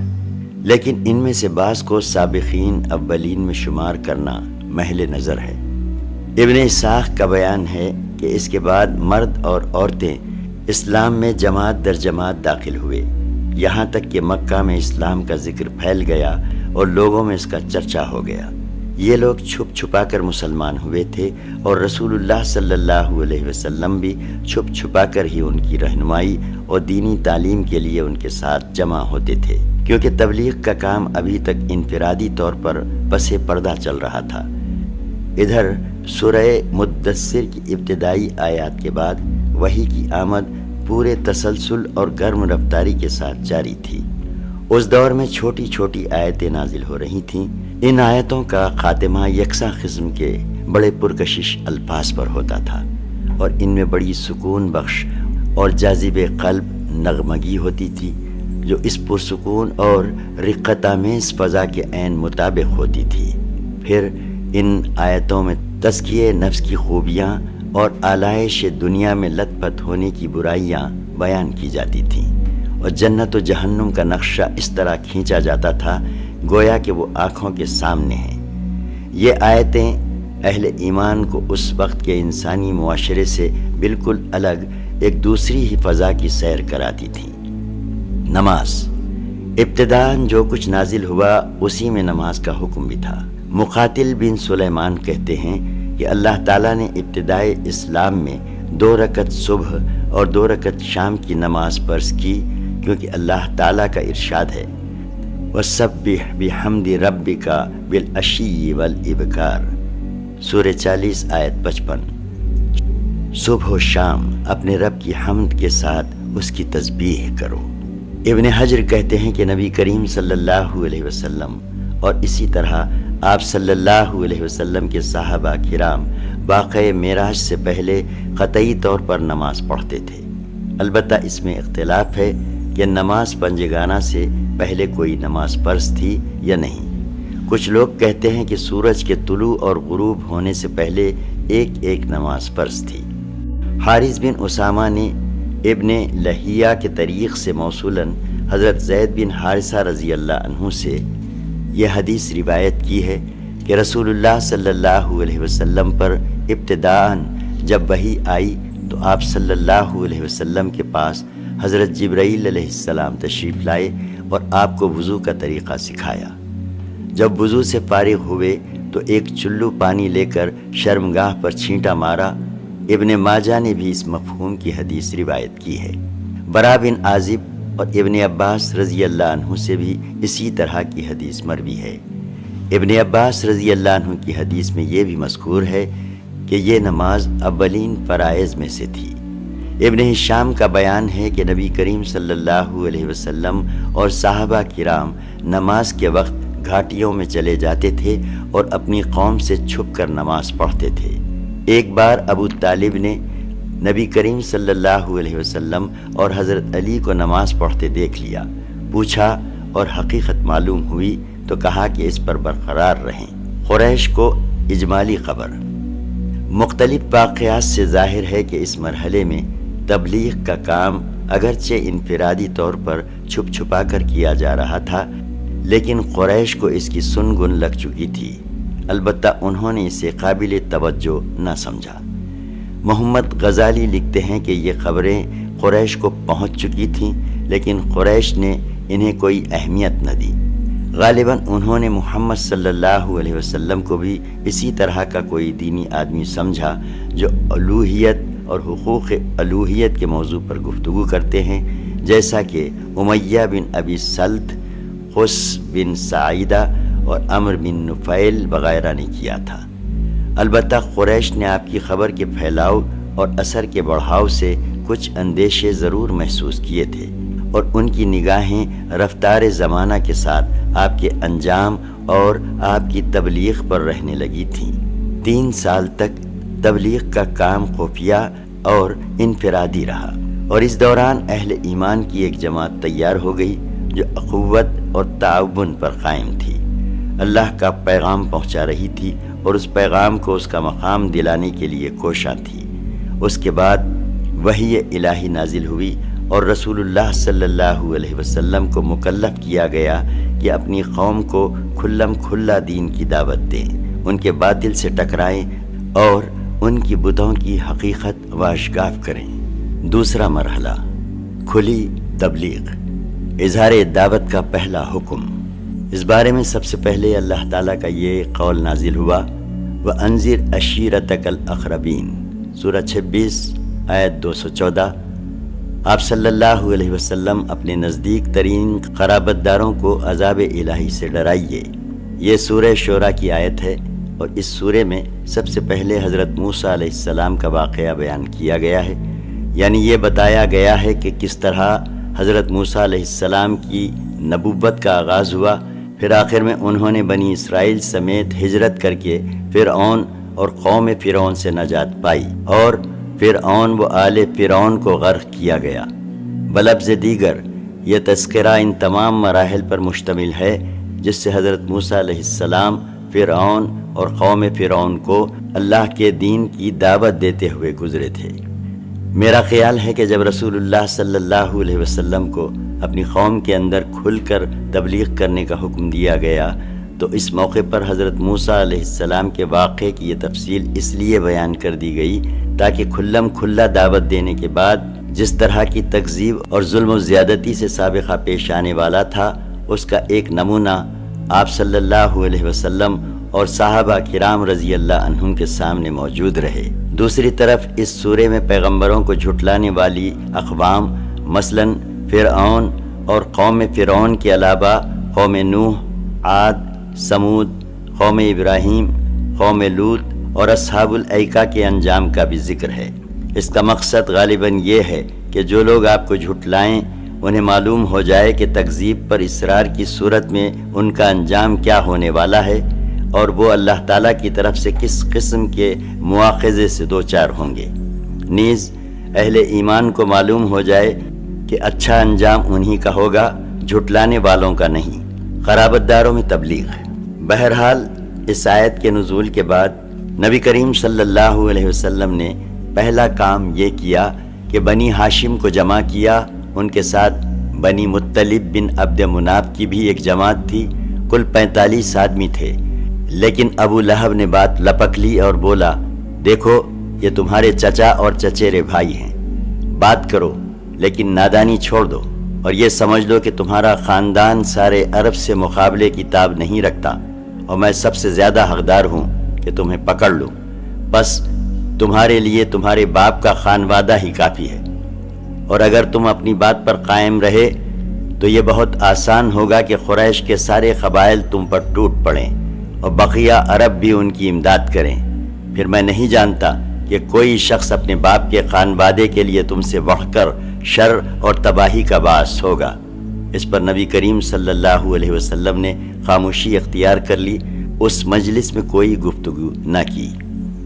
لیکن ان میں سے بعض کو سابقین اولین میں شمار کرنا محل نظر ہے۔ ابن اسحاق کا بیان ہے کہ اس کے بعد مرد اور عورتیں اسلام میں جماعت در جماعت داخل ہوئے، یہاں تک کہ مکہ میں اسلام کا ذکر پھیل گیا اور لوگوں میں اس کا چرچا ہو گیا۔ یہ لوگ چھپ چھپا کر مسلمان ہوئے تھے اور رسول اللہ صلی اللہ علیہ وسلم بھی چھپ چھپا کر ہی ان کی رہنمائی اور دینی تعلیم کے لیے ان کے ساتھ جمع ہوتے تھے، کیونکہ تبلیغ کا کام ابھی تک انفرادی طور پر پس پردہ چل رہا تھا۔ ادھر سورہ مدثر کی ابتدائی آیات کے بعد وحی کی آمد پورے تسلسل اور گرم رفتاری کے ساتھ جاری تھی۔ اس دور میں چھوٹی چھوٹی آیتیں نازل ہو رہی تھیں۔ ان آیتوں کا خاتمہ یکساں قسم کے بڑے پرکشش الفاظ پر ہوتا تھا اور ان میں بڑی سکون بخش اور جاذب قلب نغمگی ہوتی تھی جو اس پرسکون اور رقت آمیز فضا کے عین مطابق ہوتی تھی۔ پھر ان آیتوں میں تزکیہ نفس کی خوبیاں اور آلائش دنیا میں لت پت ہونے کی برائیاں بیان کی جاتی تھیں، اور جنت و جہنم کا نقشہ اس طرح کھینچا جاتا تھا گویا کہ وہ آنکھوں کے سامنے ہیں۔ یہ آیتیں اہل ایمان کو اس وقت کے انسانی معاشرے سے بالکل الگ ایک دوسری ہی فضا کی سیر کراتی تھیں۔ نماز ابتداً جو کچھ نازل ہوا اسی میں نماز کا حکم بھی تھا۔ مقاتل بن سلیمان کہتے ہیں کہ اللہ تعالیٰ نے ابتدائے اسلام میں 2 رکعت صبح اور 2 رکعت شام کی نماز فرض کی، کیونکہ اللہ تعالیٰ کا ارشاد ہے وَسَبِّحْ بِحَمْدِ رَبِّكَ بِالْعَشِيِّ وَالْإِبْكَارِ، سورہ 40 آیت 55۔ صبح و شام اپنے رب کی حمد کے ساتھ اس کی تسبیح کرو۔ ابن حجر کہتے ہیں کہ نبی کریم صلی اللہ علیہ وسلم اور اسی طرح آپ صلی اللہ علیہ وسلم کے صحابہ کرام واقعہ معراج سے پہلے قطعی طور پر نماز پڑھتے تھے۔ البتہ اس میں اختلاف ہے کہ نماز پنجگانہ سے پہلے کوئی نماز فرض تھی یا نہیں۔ کچھ لوگ کہتے ہیں کہ سورج کے طلوع اور غروب ہونے سے پہلے ایک نماز فرض تھی۔ حارث بن اسامہ نے ابن لہیہ کے طریق سے موصولاً حضرت زید بن حارثہ رضی اللہ عنہ سے یہ حدیث روایت کی ہے کہ رسول اللہ صلی اللہ علیہ وسلم پر ابتداءً جب وحی آئی تو آپ صلی اللہ علیہ وسلم کے پاس حضرت جبرائیل علیہ السلام تشریف لائے اور آپ کو وضو کا طریقہ سکھایا۔ جب وضو سے فارغ ہوئے تو ایک چلو پانی لے کر شرمگاہ پر چھینٹا مارا۔ ابن ماجہ نے بھی اس مفہوم کی حدیث روایت کی ہے۔ برا بن عازب اور ابن عباس رضی اللہ عنہ سے بھی اسی طرح کی حدیث مروی ہے۔ ابن عباس رضی اللہ عنہ کی حدیث میں یہ بھی مذکور ہے کہ یہ نماز اولین فرائض میں سے تھی۔ ابن ہشام کا بیان ہے کہ نبی کریم صلی اللہ علیہ وسلم اور صحابہ کرام نماز کے وقت گھاٹیوں میں چلے جاتے تھے اور اپنی قوم سے چھپ کر نماز پڑھتے تھے۔ ایک بار ابو طالب نے نبی کریم صلی اللہ علیہ وسلم اور حضرت علی کو نماز پڑھتے دیکھ لیا، پوچھا اور حقیقت معلوم ہوئی تو کہا کہ اس پر برقرار رہیں۔ قریش کو اجمالی خبر۔ مختلف واقعات سے ظاہر ہے کہ اس مرحلے میں تبلیغ کا کام اگرچہ انفرادی طور پر چھپ چھپا کر کیا جا رہا تھا، لیکن قریش کو اس کی سنگن لگ چکی تھی۔ البتہ انہوں نے اسے قابل توجہ نہ سمجھا۔ محمد غزالی لکھتے ہیں کہ یہ خبریں قریش کو پہنچ چکی تھیں، لیکن قریش نے انہیں کوئی اہمیت نہ دی۔ غالباً انہوں نے محمد صلی اللہ علیہ وسلم کو بھی اسی طرح کا کوئی دینی آدمی سمجھا جو الوہیت اور حقوق الوہیت کے موضوع پر گفتگو کرتے ہیں، جیسا کہ امیہ بن ابی سلط، قس بن سعیدہ اور عمر بن نفیل وغیرہ نے کیا تھا۔ البتہ قریش نے آپ کی خبر کے پھیلاؤ اور اثر کے بڑھاؤ سے کچھ اندیشے ضرور محسوس کیے تھے، اور ان کی نگاہیں رفتار زمانہ کے ساتھ آپ کے انجام اور آپ کی تبلیغ پر رہنے لگی تھیں۔ 3 سال تک تبلیغ کا کام خفیہ اور انفرادی رہا، اور اس دوران اہل ایمان کی ایک جماعت تیار ہو گئی جو اخوت اور تعاون پر قائم تھی، اللہ کا پیغام پہنچا رہی تھی اور اس پیغام کو اس کا مقام دلانے کے لیے کوشاں تھی۔ اس کے بعد وحی الہی نازل ہوئی اور رسول اللہ صلی اللہ علیہ وسلم کو مکلف کیا گیا کہ اپنی قوم کو کھلم کھلا دین کی دعوت دیں، ان کے باطل سے ٹکرائیں اور ان کی بتوں کی حقیقت واشگاف کریں۔ دوسرا مرحلہ، کھلی تبلیغ، اظہار دعوت کا پہلا حکم۔ اس بارے میں سب سے پہلے اللہ تعالیٰ کا یہ قول نازل ہوا، وَأَنذِرْ عَشِيرَتَكَ الْأَقْرَبِينَ، سورہ 26 آیت 214۔ آپ صلی اللہ علیہ وسلم اپنے نزدیک ترین قرابت داروں کو عذاب الہی سے ڈرائیے۔ یہ سورہ شورى کی آیت ہے، اور اس سورے میں سب سے پہلے حضرت موسیٰ علیہ السلام کا واقعہ بیان کیا گیا ہے، یعنی یہ بتایا گیا ہے کہ کس طرح حضرت موسیٰ علیہ السلام کی نبوت کا آغاز ہوا، پھر آخر میں انہوں نے بنی اسرائیل سمیت ہجرت کر کے فرعون اور قوم فرعون سے نجات پائی، اور فرعون و آل فرعون کو غرق کیا گیا۔ بلفظ دیگر یہ تذکرہ ان تمام مراحل پر مشتمل ہے جس سے حضرت موسیٰ علیہ السلام فرعون اور قوم فرعون کو اللہ کے دین کی دعوت دیتے ہوئے گزرے تھے۔ میرا خیال ہے کہ جب رسول اللہ صلی اللہ علیہ وسلم کو اپنی قوم کے اندر کھل کر تبلیغ کرنے کا حکم دیا گیا تو اس موقع پر حضرت موسیٰ علیہ السلام کے واقعے کی یہ تفصیل اس لیے بیان کر دی گئی تاکہ کھلم کھلا دعوت دینے کے بعد جس طرح کی تکذیب اور ظلم و زیادتی سے سابقہ پیش آنے والا تھا، اس کا ایک نمونہ آپ صلی اللہ علیہ وسلم اور صحابہ کرام رضی اللہ عنہم کے سامنے موجود رہے۔ دوسری طرف اس سورے میں پیغمبروں کو جھٹلانے والی اقوام مثلاً فرعون اور قوم فرعون کے علاوہ قوم نوح، عاد، سمود، قوم ابراہیم، قوم لوط اور اصحاب الایکا کے انجام کا بھی ذکر ہے۔ اس کا مقصد غالباً یہ ہے کہ جو لوگ آپ کو جھٹلائیں انہیں معلوم ہو جائے کہ تکذیب پر اصرار کی صورت میں ان کا انجام کیا ہونے والا ہے، اور وہ اللہ تعالیٰ کی طرف سے کس قسم کے مواخذے سے دوچار ہوں گے۔ نیز اہل ایمان کو معلوم ہو جائے کہ اچھا انجام انہی کا ہوگا، جھٹلانے والوں کا نہیں۔ قرابت داروں میں تبلیغ۔ بہرحال اس آیت کے نزول کے بعد نبی کریم صلی اللہ علیہ وسلم نے پہلا کام یہ کیا کہ بنی ہاشم کو جمع کیا، ان کے ساتھ بنی مطلب بن عبد مناف کی بھی ایک جماعت تھی، کل 45 آدمی تھے۔ لیکن ابو لہب نے بات لپک لی اور بولا، دیکھو یہ تمہارے چچا اور چچیرے بھائی ہیں، بات کرو لیکن نادانی چھوڑ دو، اور یہ سمجھ لو کہ تمہارا خاندان سارے عرب سے مقابلے کی تاب نہیں رکھتا، اور میں سب سے زیادہ حقدار ہوں کہ تمہیں پکڑ لوں، بس تمہارے لیے تمہارے باپ کا خانوادہ ہی کافی ہے، اور اگر تم اپنی بات پر قائم رہے تو یہ بہت آسان ہوگا کہ قریش کے سارے قبائل تم پر ٹوٹ پڑیں اور بقیہ عرب بھی ان کی امداد کریں، پھر میں نہیں جانتا کہ کوئی شخص اپنے باپ کے خانوادے کے لیے تم سے بڑھ کر شر اور تباہی کا باعث ہوگا۔ اس پر نبی کریم صلی اللہ علیہ وسلم نے خاموشی اختیار کر لی، اس مجلس میں کوئی گفتگو نہ کی۔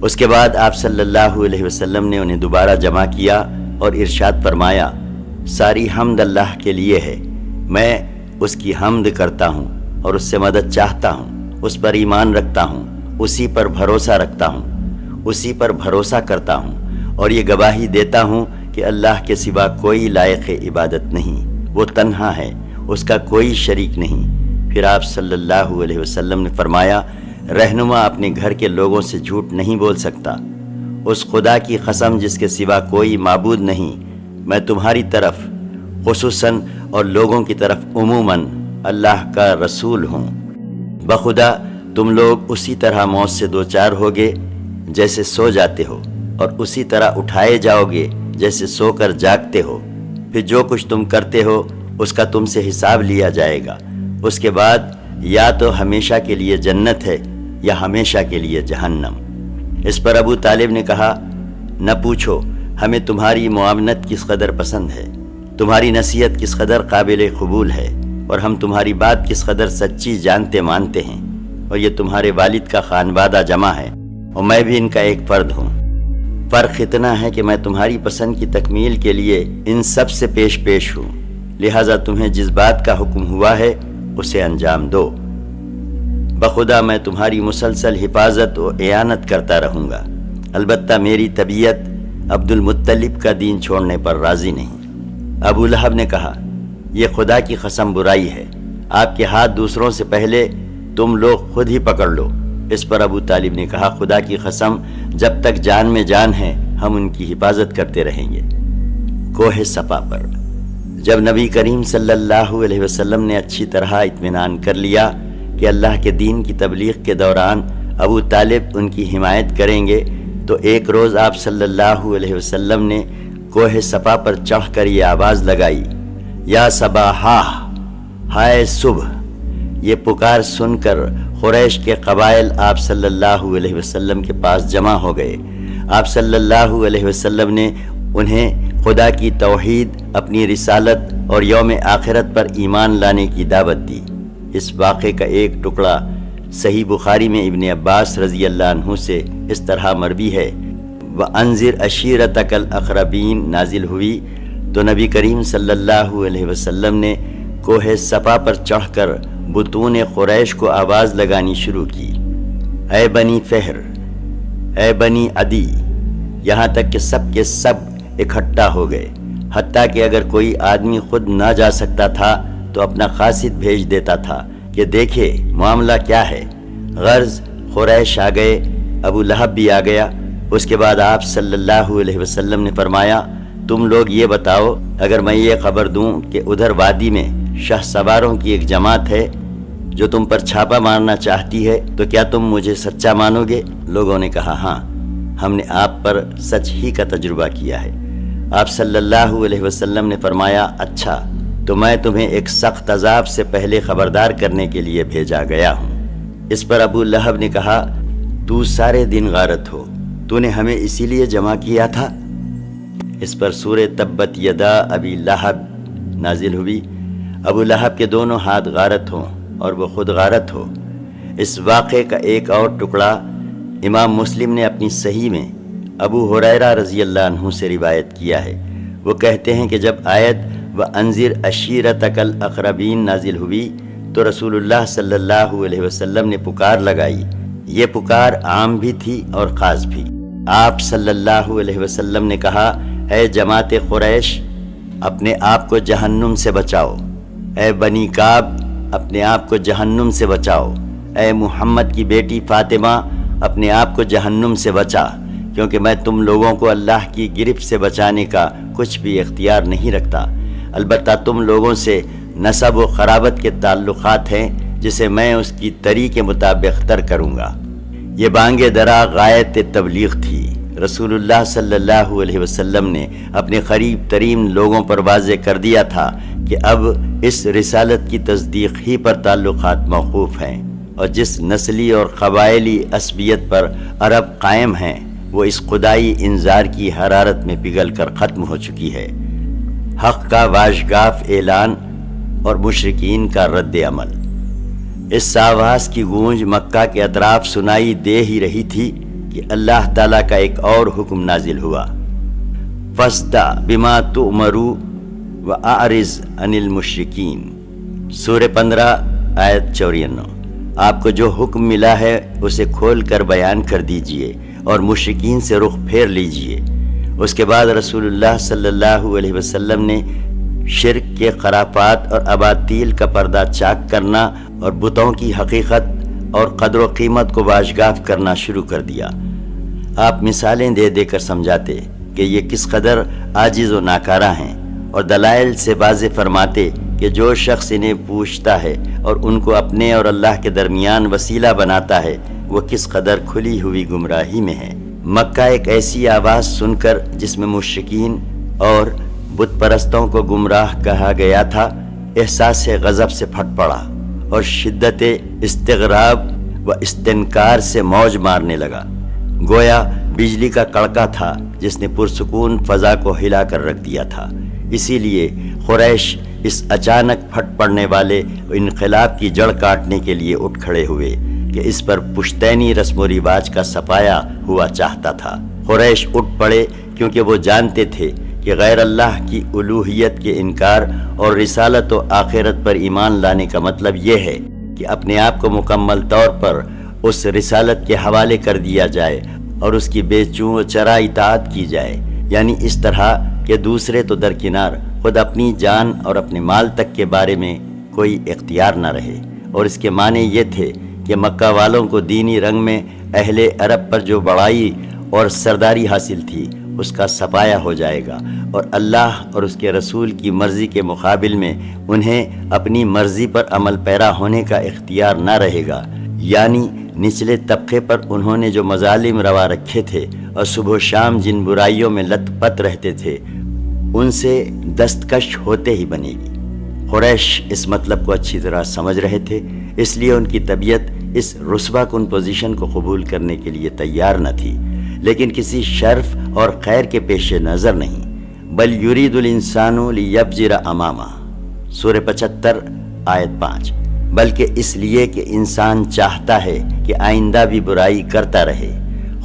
اس کے بعد آپ صلی اللہ علیہ وسلم نے انہیں دوبارہ جمع کیا اور ارشاد فرمایا، ساری حمد اللہ کے لیے ہے، میں اس کی حمد کرتا ہوں اور اس سے مدد چاہتا ہوں، اس پر ایمان رکھتا ہوں، اسی پر بھروسہ رکھتا ہوں، اسی پر بھروسہ کرتا ہوں، اور یہ گواہی دیتا ہوں کہ اللہ کے سوا کوئی لائق عبادت نہیں، وہ تنہا ہے، اس کا کوئی شریک نہیں۔ پھر آپ صلی اللہ علیہ وسلم نے فرمایا، رہنما اپنے گھر کے لوگوں سے جھوٹ نہیں بول سکتا، اس خدا کی قسم جس کے سوا کوئی معبود نہیں، میں تمہاری طرف خصوصاً اور لوگوں کی طرف عموماً اللہ کا رسول ہوں۔ بخدا تم لوگ اسی طرح موت سے دوچار ہوگے جیسے سو جاتے ہو، اور اسی طرح اٹھائے جاؤ گے جیسے سو کر جاگتے ہو، پھر جو کچھ تم کرتے ہو اس کا تم سے حساب لیا جائے گا، اس کے بعد یا تو ہمیشہ کے لیے جنت ہے یا ہمیشہ کے لیے جہنم۔ اس پر ابو طالب نے کہا، نہ پوچھو ہمیں تمہاری معاونت کس قدر پسند ہے، تمہاری نصیحت کس قدر قابل قبول ہے، اور ہم تمہاری بات کس قدر سچی جانتے مانتے ہیں، اور یہ تمہارے والد کا خانوادہ جمع ہے اور میں بھی ان کا ایک فرد ہوں۔ فرق اتنا ہے کہ میں تمہاری پسند کی تکمیل کے لیے ان سب سے پیش ہوں، لہٰذا تمہیں جس بات کا حکم ہوا ہے اسے انجام دو۔ بخدا میں تمہاری مسلسل حفاظت و اعانت کرتا رہوں گا، البتہ میری طبیعت عبد المطلب کا دین چھوڑنے پر راضی نہیں۔ ابو لہب نے کہا، یہ خدا کی قسم برائی ہے، آپ کے ہاتھ دوسروں سے پہلے تم لوگ خود ہی پکڑ لو۔ اس پر ابو طالب نے کہا، خدا کی قسم جب تک جان میں جان ہے ہم ان کی حفاظت کرتے رہیں گے۔ کوہ صفا پر جب نبی کریم صلی اللہ علیہ وسلم نے اچھی طرح اطمینان کر لیا کہ اللہ کے دین کی تبلیغ کے دوران ابو طالب ان کی حمایت کریں گے، تو ایک روز آپ صلی اللہ علیہ وسلم نے کوہ صفا پر چڑھ کر یہ آواز لگائی، یا صباحا، ہائے صبح۔ یہ پکار سن کر قریش کے قبائل آپ صلی اللہ علیہ وسلم کے پاس جمع ہو گئے۔ آپ صلی اللہ علیہ وسلم نے انہیں خدا کی توحید، اپنی رسالت اور یوم آخرت پر ایمان لانے کی دعوت دی۔ اس واقعے کا ایک ٹکڑا صحیح بخاری میں ابن عباس رضی اللہ عنہ سے اس طرح مروی ہے، وَأَنذِرْ عَشِيرَتَكَ الْأَقْرَبِينَ نازل ہوئی تو نبی کریم صلی اللہ علیہ وسلم نے کوہ صفا پر چڑھ کر بطون قریش کو آواز لگانی شروع کی، اے بنی فہر، اے بنی عدی، یہاں تک کہ سب کے سب اکٹھا ہو گئے، حتیٰ کہ اگر کوئی آدمی خود نہ جا سکتا تھا تو اپنا قاصد بھیج دیتا تھا کہ دیکھے معاملہ کیا ہے۔ غرض قریش آ گئے، ابو لہب بھی آ گیا۔ اس کے بعد آپ صلی اللہ علیہ وسلم نے فرمایا، تم لوگ یہ بتاؤ، اگر میں یہ خبر دوں کہ ادھر وادی میں شاہ سواروں کی ایک جماعت ہے جو تم پر چھاپا مارنا چاہتی ہے، تو کیا تم مجھے سچا مانو گے؟ لوگوں نے کہا، ہاں، ہم نے آپ پر سچ ہی کا تجربہ کیا ہے۔ آپ صلی اللہ علیہ وسلم نے فرمایا، اچھا، تو میں تمہیں ایک سخت عذاب سے پہلے خبردار کرنے کے لیے بھیجا گیا ہوں۔ اس پر ابو لہب نے کہا، تو سارے دن غارت ہو، تو نے ہمیں اسی لیے جمع کیا تھا۔ اس پر سورہ تبت یدا ابی لہب نازل ہوئی، ابو لہب کے دونوں ہاتھ غارت ہوں اور وہ خود غارت ہو۔ اس واقعے کا ایک اور ٹکڑا امام مسلم نے اپنی صحیح میں ابو ہریرہ رضی اللہ عنہ سے روایت کیا ہے۔ وہ کہتے ہیں کہ جب آیت وَأَنذِرْ عَشِيرَتَكَ الْأَقْرَبِينَ نازل ہوئی تو رسول اللہ صلی اللہ علیہ وسلم نے پکار لگائی۔ یہ پکار عام بھی تھی اور خاص بھی۔ آپ صلی اللہ علیہ وسلم نے کہا، اے جماعت قریش، اپنے آپ کو جہنم سے بچاؤ۔ اے بنی کعب، اپنے آپ کو جہنم سے بچاؤ۔ اے محمد کی بیٹی فاطمہ، اپنے آپ کو جہنم سے بچا، کیونکہ میں تم لوگوں کو اللہ کی گرفت سے بچانے کا کچھ بھی اختیار نہیں رکھتا۔ البتہ تم لوگوں سے نسب و قرابت کے تعلقات ہیں جسے میں اس کی طریق کے مطابق تر کروں گا۔ یہ بانگ درا غایت تبلیغ تھی۔ رسول اللہ صلی اللہ علیہ وسلم نے اپنے قریب ترین لوگوں پر واضح کر دیا تھا کہ اب اس رسالت کی تصدیق ہی پر تعلقات موقوف ہیں، اور جس نسلی اور قبائلی عصبیت پر عرب قائم ہیں وہ اس خدائی انذار کی حرارت میں پگھل کر ختم ہو چکی ہے۔ حق کا واشگاف اعلان اور مشرکین کا رد عمل۔ اس آواز کی گونج مکہ کے اطراف سنائی دے ہی رہی تھی کہ اللہ تعالیٰ کا ایک اور حکم نازل ہوا، فَاسْدَعْ بِمَا تُؤْمَرُ وَأَعْرِضْ عَنِ الْمُشْرِكِينَ، سورہ 15 آیت 94۔ آپ کو جو حکم ملا ہے اسے کھول کر بیان کر دیجئے اور مشرکین سے رخ پھیر لیجئے۔ اس کے بعد رسول اللہ صلی اللہ علیہ وسلم نے شرک کے خرافات اور اباطیل کا پردہ چاک کرنا اور بتوں کی حقیقت اور قدر و قیمت کو واشگاف کرنا شروع کر دیا۔ آپ مثالیں دے دے کر سمجھاتے کہ یہ کس قدر عاجز و ناکارہ ہیں، اور دلائل سے واضح فرماتے کہ جو شخص انہیں پوچھتا ہے اور ان کو اپنے اور اللہ کے درمیان وسیلہ بناتا ہے وہ کس قدر کھلی ہوئی گمراہی میں ہے۔ مکہ ایک ایسی آواز سن کر جس میں مشرکین اور بت پرستوں کو گمراہ کہا گیا تھا، احساس غضب سے پھٹ پڑا اور شدت استغراب و استنکار سے موج مارنے لگا۔ گویا بجلی کا کڑکا تھا جس نے پرسکون فضا کو ہلا کر رکھ دیا تھا۔ اسی لیے قریش اس اچانک پھٹ پڑنے والے انقلاب کی جڑ کاٹنے کے لیے اٹھ کھڑے ہوئے کہ اس پر پشتینی رسم و رواج کا سفایا ہوا چاہتا تھا۔ قریش اٹھ پڑے کیونکہ وہ جانتے تھے کہ غیر اللہ کی الوہیت کے انکار اور رسالت و آخرت پر ایمان لانے کا مطلب یہ ہے کہ اپنے آپ کو مکمل طور پر اس رسالت کے حوالے کر دیا جائے اور اس کی بے چوں و چرا اطاعت کی جائے، یعنی اس طرح کہ دوسرے تو درکنار خود اپنی جان اور اپنے مال تک کے بارے میں کوئی اختیار نہ رہے۔ اور اس کے معنی یہ تھے کہ مکہ والوں کو دینی رنگ میں اہل عرب پر جو بڑائی اور سرداری حاصل تھی اس کا سفایا ہو جائے گا، اور اللہ اور اس کے رسول کی مرضی کے مقابل میں انہیں اپنی مرضی پر عمل پیرا ہونے کا اختیار نہ رہے گا۔ یعنی نچلے طبقے پر انہوں نے جو مظالم روا رکھے تھے اور صبح و شام جن برائیوں میں لت پت رہتے تھے ان سے دستکش ہوتے ہی بنے گی۔ قریش اس مطلب کو اچھی طرح سمجھ رہے تھے، اس لیے ان کی طبیعت اس رسوا کن پوزیشن کو قبول کرنے کے لیے تیار نہ تھی، لیکن کسی شرف اور خیر کے پیش نظر نہیں، بل یرید الانسان لیبجر امامہ، سورہ 75 آیت 5، بلکہ اس لیے کہ انسان چاہتا ہے کہ آئندہ بھی برائی کرتا رہے۔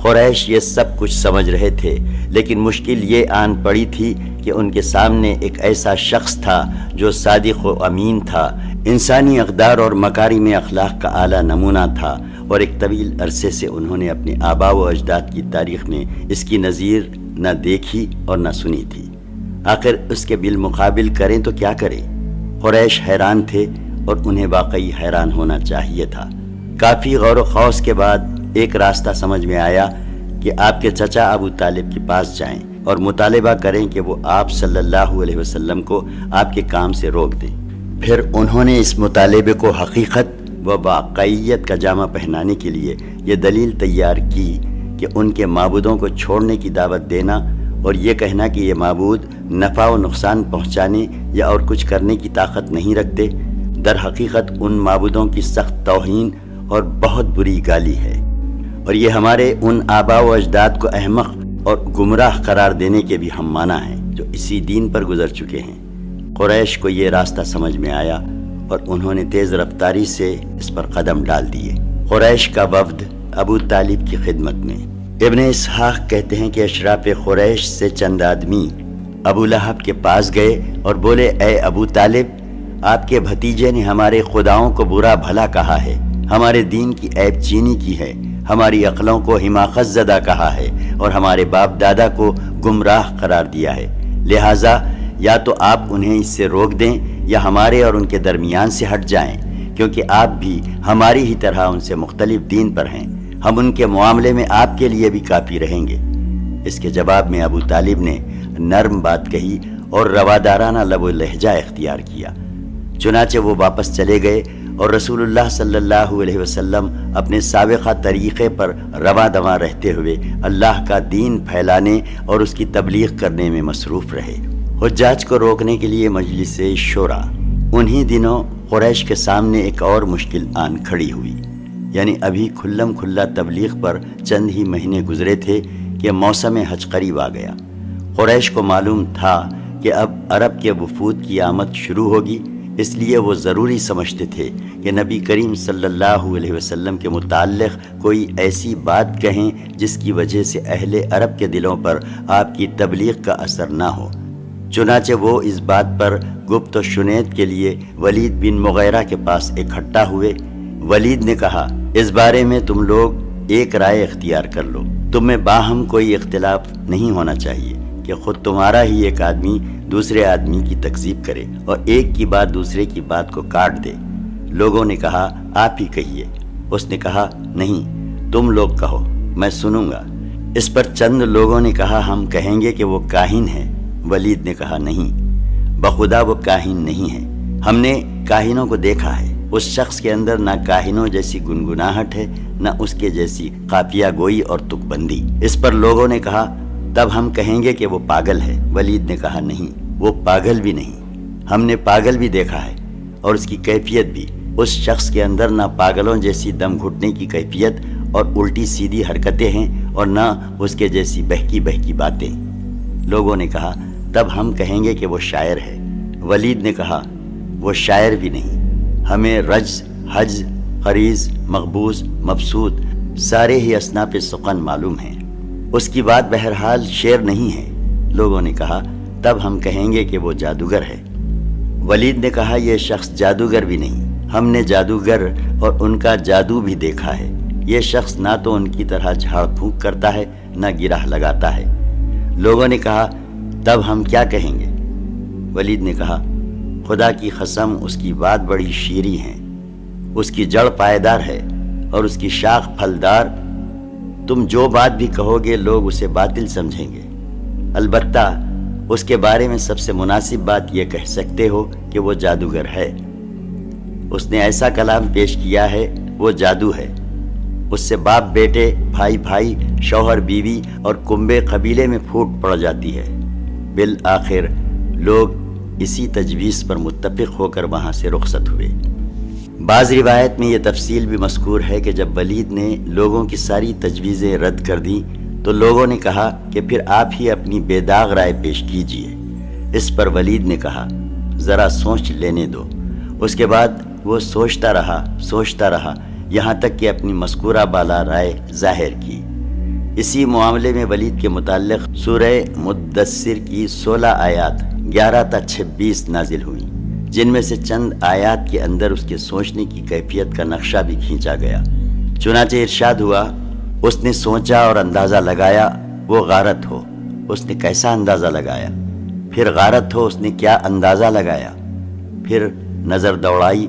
قریش یہ سب کچھ سمجھ رہے تھے، لیکن مشکل یہ آن پڑی تھی کہ ان کے سامنے ایک ایسا شخص تھا جو صادق و امین تھا، انسانی اقدار اور مکارم اخلاق کا اعلیٰ نمونہ تھا، اور ایک طویل عرصے سے انہوں نے اپنے آباء و اجداد کی تاریخ میں اس کی نظیر نہ دیکھی اور نہ سنی تھی۔ آخر اس کے بالمقابل کریں تو کیا کریں؟ قریش حیران تھے اور انہیں واقعی حیران ہونا چاہیے تھا۔ کافی غور و خوض کے بعد ایک راستہ سمجھ میں آیا کہ آپ کے چچا ابو طالب کے پاس جائیں اور مطالبہ کریں کہ وہ آپ صلی اللہ علیہ وسلم کو آپ کے کام سے روک دیں۔ پھر انہوں نے اس مطالبے کو حقیقت و واقعیت کا جامہ پہنانے کے لیے یہ دلیل تیار کی کہ ان کے معبودوں کو چھوڑنے کی دعوت دینا اور یہ کہنا کہ یہ معبود نفع و نقصان پہنچانے یا اور کچھ کرنے کی طاقت نہیں رکھتے، در حقیقت ان معبودوں کی سخت توہین اور بہت بری گالی ہے۔ اور یہ ہمارے ان آباء و اجداد کو احمق اور گمراہ قرار دینے کے بھی ہم معنی ہیں جو اسی دین پر گزر چکے ہیں۔ قریش کو یہ راستہ سمجھ میں آیا اور انہوں نے تیز رفتاری سے اس پر قدم ڈال دیے۔ قریش کا وفد ابو طالب کی خدمت میں۔ ابن اسحاق کہتے ہیں کہ اشراف قریش سے چند آدمی ابو لہب کے پاس گئے اور بولے، اے ابو طالب، آپ کے بھتیجے نے ہمارے خداؤں کو برا بھلا کہا ہے، ہمارے دین کی عیب چینی کی ہے، ہماری عقلوں کو حماقت زدہ کہا ہے اور ہمارے باپ دادا کو گمراہ قرار دیا ہے، لہٰذا یا تو آپ انہیں اس سے روک دیں یا ہمارے اور ان کے درمیان سے ہٹ جائیں، کیونکہ آپ بھی ہماری ہی طرح ان سے مختلف دین پر ہیں، ہم ان کے معاملے میں آپ کے لیے بھی کافی رہیں گے۔ اس کے جواب میں ابو طالب نے نرم بات کہی اور روادارانہ لب و لہجہ اختیار کیا۔ چنانچہ وہ واپس چلے گئے اور رسول اللہ صلی اللہ علیہ وسلم اپنے سابقہ طریقے پر رواں دواں رہتے ہوئے اللہ کا دین پھیلانے اور اس کی تبلیغ کرنے میں مصروف رہے۔ حجاج کو روکنے کے لیے مجلس شورا۔ انہی دنوں قریش کے سامنے ایک اور مشکل آن کھڑی ہوئی، یعنی ابھی کھلم کھلا تبلیغ پر چند ہی مہینے گزرے تھے کہ موسم حج قریب آ گیا۔ قریش کو معلوم تھا کہ اب عرب کے وفود کی آمد شروع ہوگی، اس لیے وہ ضروری سمجھتے تھے کہ نبی کریم صلی اللہ علیہ وسلم کے متعلق کوئی ایسی بات کہیں جس کی وجہ سے اہل عرب کے دلوں پر آپ کی تبلیغ کا اثر نہ ہو۔ چنانچہ وہ اس بات پر گفت و شنید کے لیے ولید بن مغیرہ کے پاس اکٹھا ہوئے۔ ولید نے کہا، اس بارے میں تم لوگ ایک رائے اختیار کر لو، تم میں باہم کوئی اختلاف نہیں ہونا چاہیے کہ خود تمہارا ہی ایک آدمی دوسرے آدمی کی تکذیب کرے اور ایک کی بات دوسرے کی بات کو کاٹ دے۔ لوگوں نے کہا، آپ ہی کہیے۔ اس نے کہا، نہیں، تم لوگ کہو، میں سنوں گا۔ اس پر چند لوگوں نے کہا، ہم کہیں گے کہ وہ کاہن ہے۔ ولید نے کہا، نہیں، بخدا وہ کاہن نہیں ہے، ہم نے کاہنوں کو دیکھا ہے، اس شخص کے اندر نہ کاہنوں جیسی گنگناہٹ ہے نہ اس کے جیسی قافیہ گوئی اور تک بندی۔ اس پر لوگوں نے کہا، تب ہم کہیں گے کہ وہ پاگل ہے۔ ولید نے کہا، نہیں، وہ پاگل بھی نہیں، ہم نے پاگل بھی دیکھا ہے اور اس کی کیفیت بھی، اس شخص کے اندر نہ پاگلوں جیسی دم گھٹنے کی کیفیت اور الٹی سیدھی حرکتیں ہیں اور نہ اس کے جیسی بہکی بہکی باتیں۔ لوگوں نے کہا، تب ہم کہیں گے کہ وہ شاعر ہے۔ ولید نے کہا، وہ شاعر بھی نہیں، ہمیں رجز، حجز، قریض، مقبوض، مبسوط سارے ہی اصناف سخن معلوم ہیں، اس کی بات بہرحال شعر نہیں ہے۔ لوگوں نے کہا، تب ہم کہیں گے کہ وہ جادوگر ہے۔ ولید نے کہا، یہ شخص جادوگر بھی نہیں، ہم نے جادوگر اور ان کا جادو بھی دیکھا ہے، یہ شخص نہ تو ان کی طرح جھاڑ پھونک کرتا ہے نہ گرہ لگاتا ہے۔ لوگوں نے کہا، تب ہم کیا کہیں گے؟ ولید نے کہا، خدا کی قسم اس کی بات بڑی شیریں ہے، اس کی جڑ پائیدار ہے اور اس کی شاخ پھلدار، تم جو بات بھی کہو گے لوگ اسے باطل سمجھیں گے، البتہ اس کے بارے میں سب سے مناسب بات یہ کہہ سکتے ہو کہ وہ جادوگر ہے، اس نے ایسا کلام پیش کیا ہے، وہ جادو ہے، اس سے باپ بیٹے، بھائی بھائی، شوہر بیوی اور کنبے قبیلے میں پھوٹ پڑ جاتی ہے۔ بالآخر لوگ اسی تجویز پر متفق ہو کر وہاں سے رخصت ہوئے۔ بعض روایت میں یہ تفصیل بھی مذکور ہے کہ جب ولید نے لوگوں کی ساری تجویزیں رد کر دیں تو لوگوں نے کہا کہ پھر آپ ہی اپنی بے داغ رائے پیش کیجئے۔ اس پر ولید نے کہا، ذرا سوچ لینے دو۔ اس کے بعد وہ سوچتا رہا یہاں تک کہ اپنی مذکورہ بالا رائے ظاہر کی۔ اسی معاملے میں ولید کے متعلق سورہ مدثر کی 16 آیات 11 تا 26 نازل ہوئیں، جن میں سے چند آیات کے اندر اس کے سوچنے کی کیفیت کا نقشہ بھی کھینچا گیا۔ چنانچہ ارشاد ہوا، اس نے سوچا اور اندازہ لگایا وہ غارت ہو۔ اس نے کیسا اندازہ لگایا؟ پھر غارت ہو، اس نے کیا اندازہ لگایا؟ پھر نظر دوڑائی،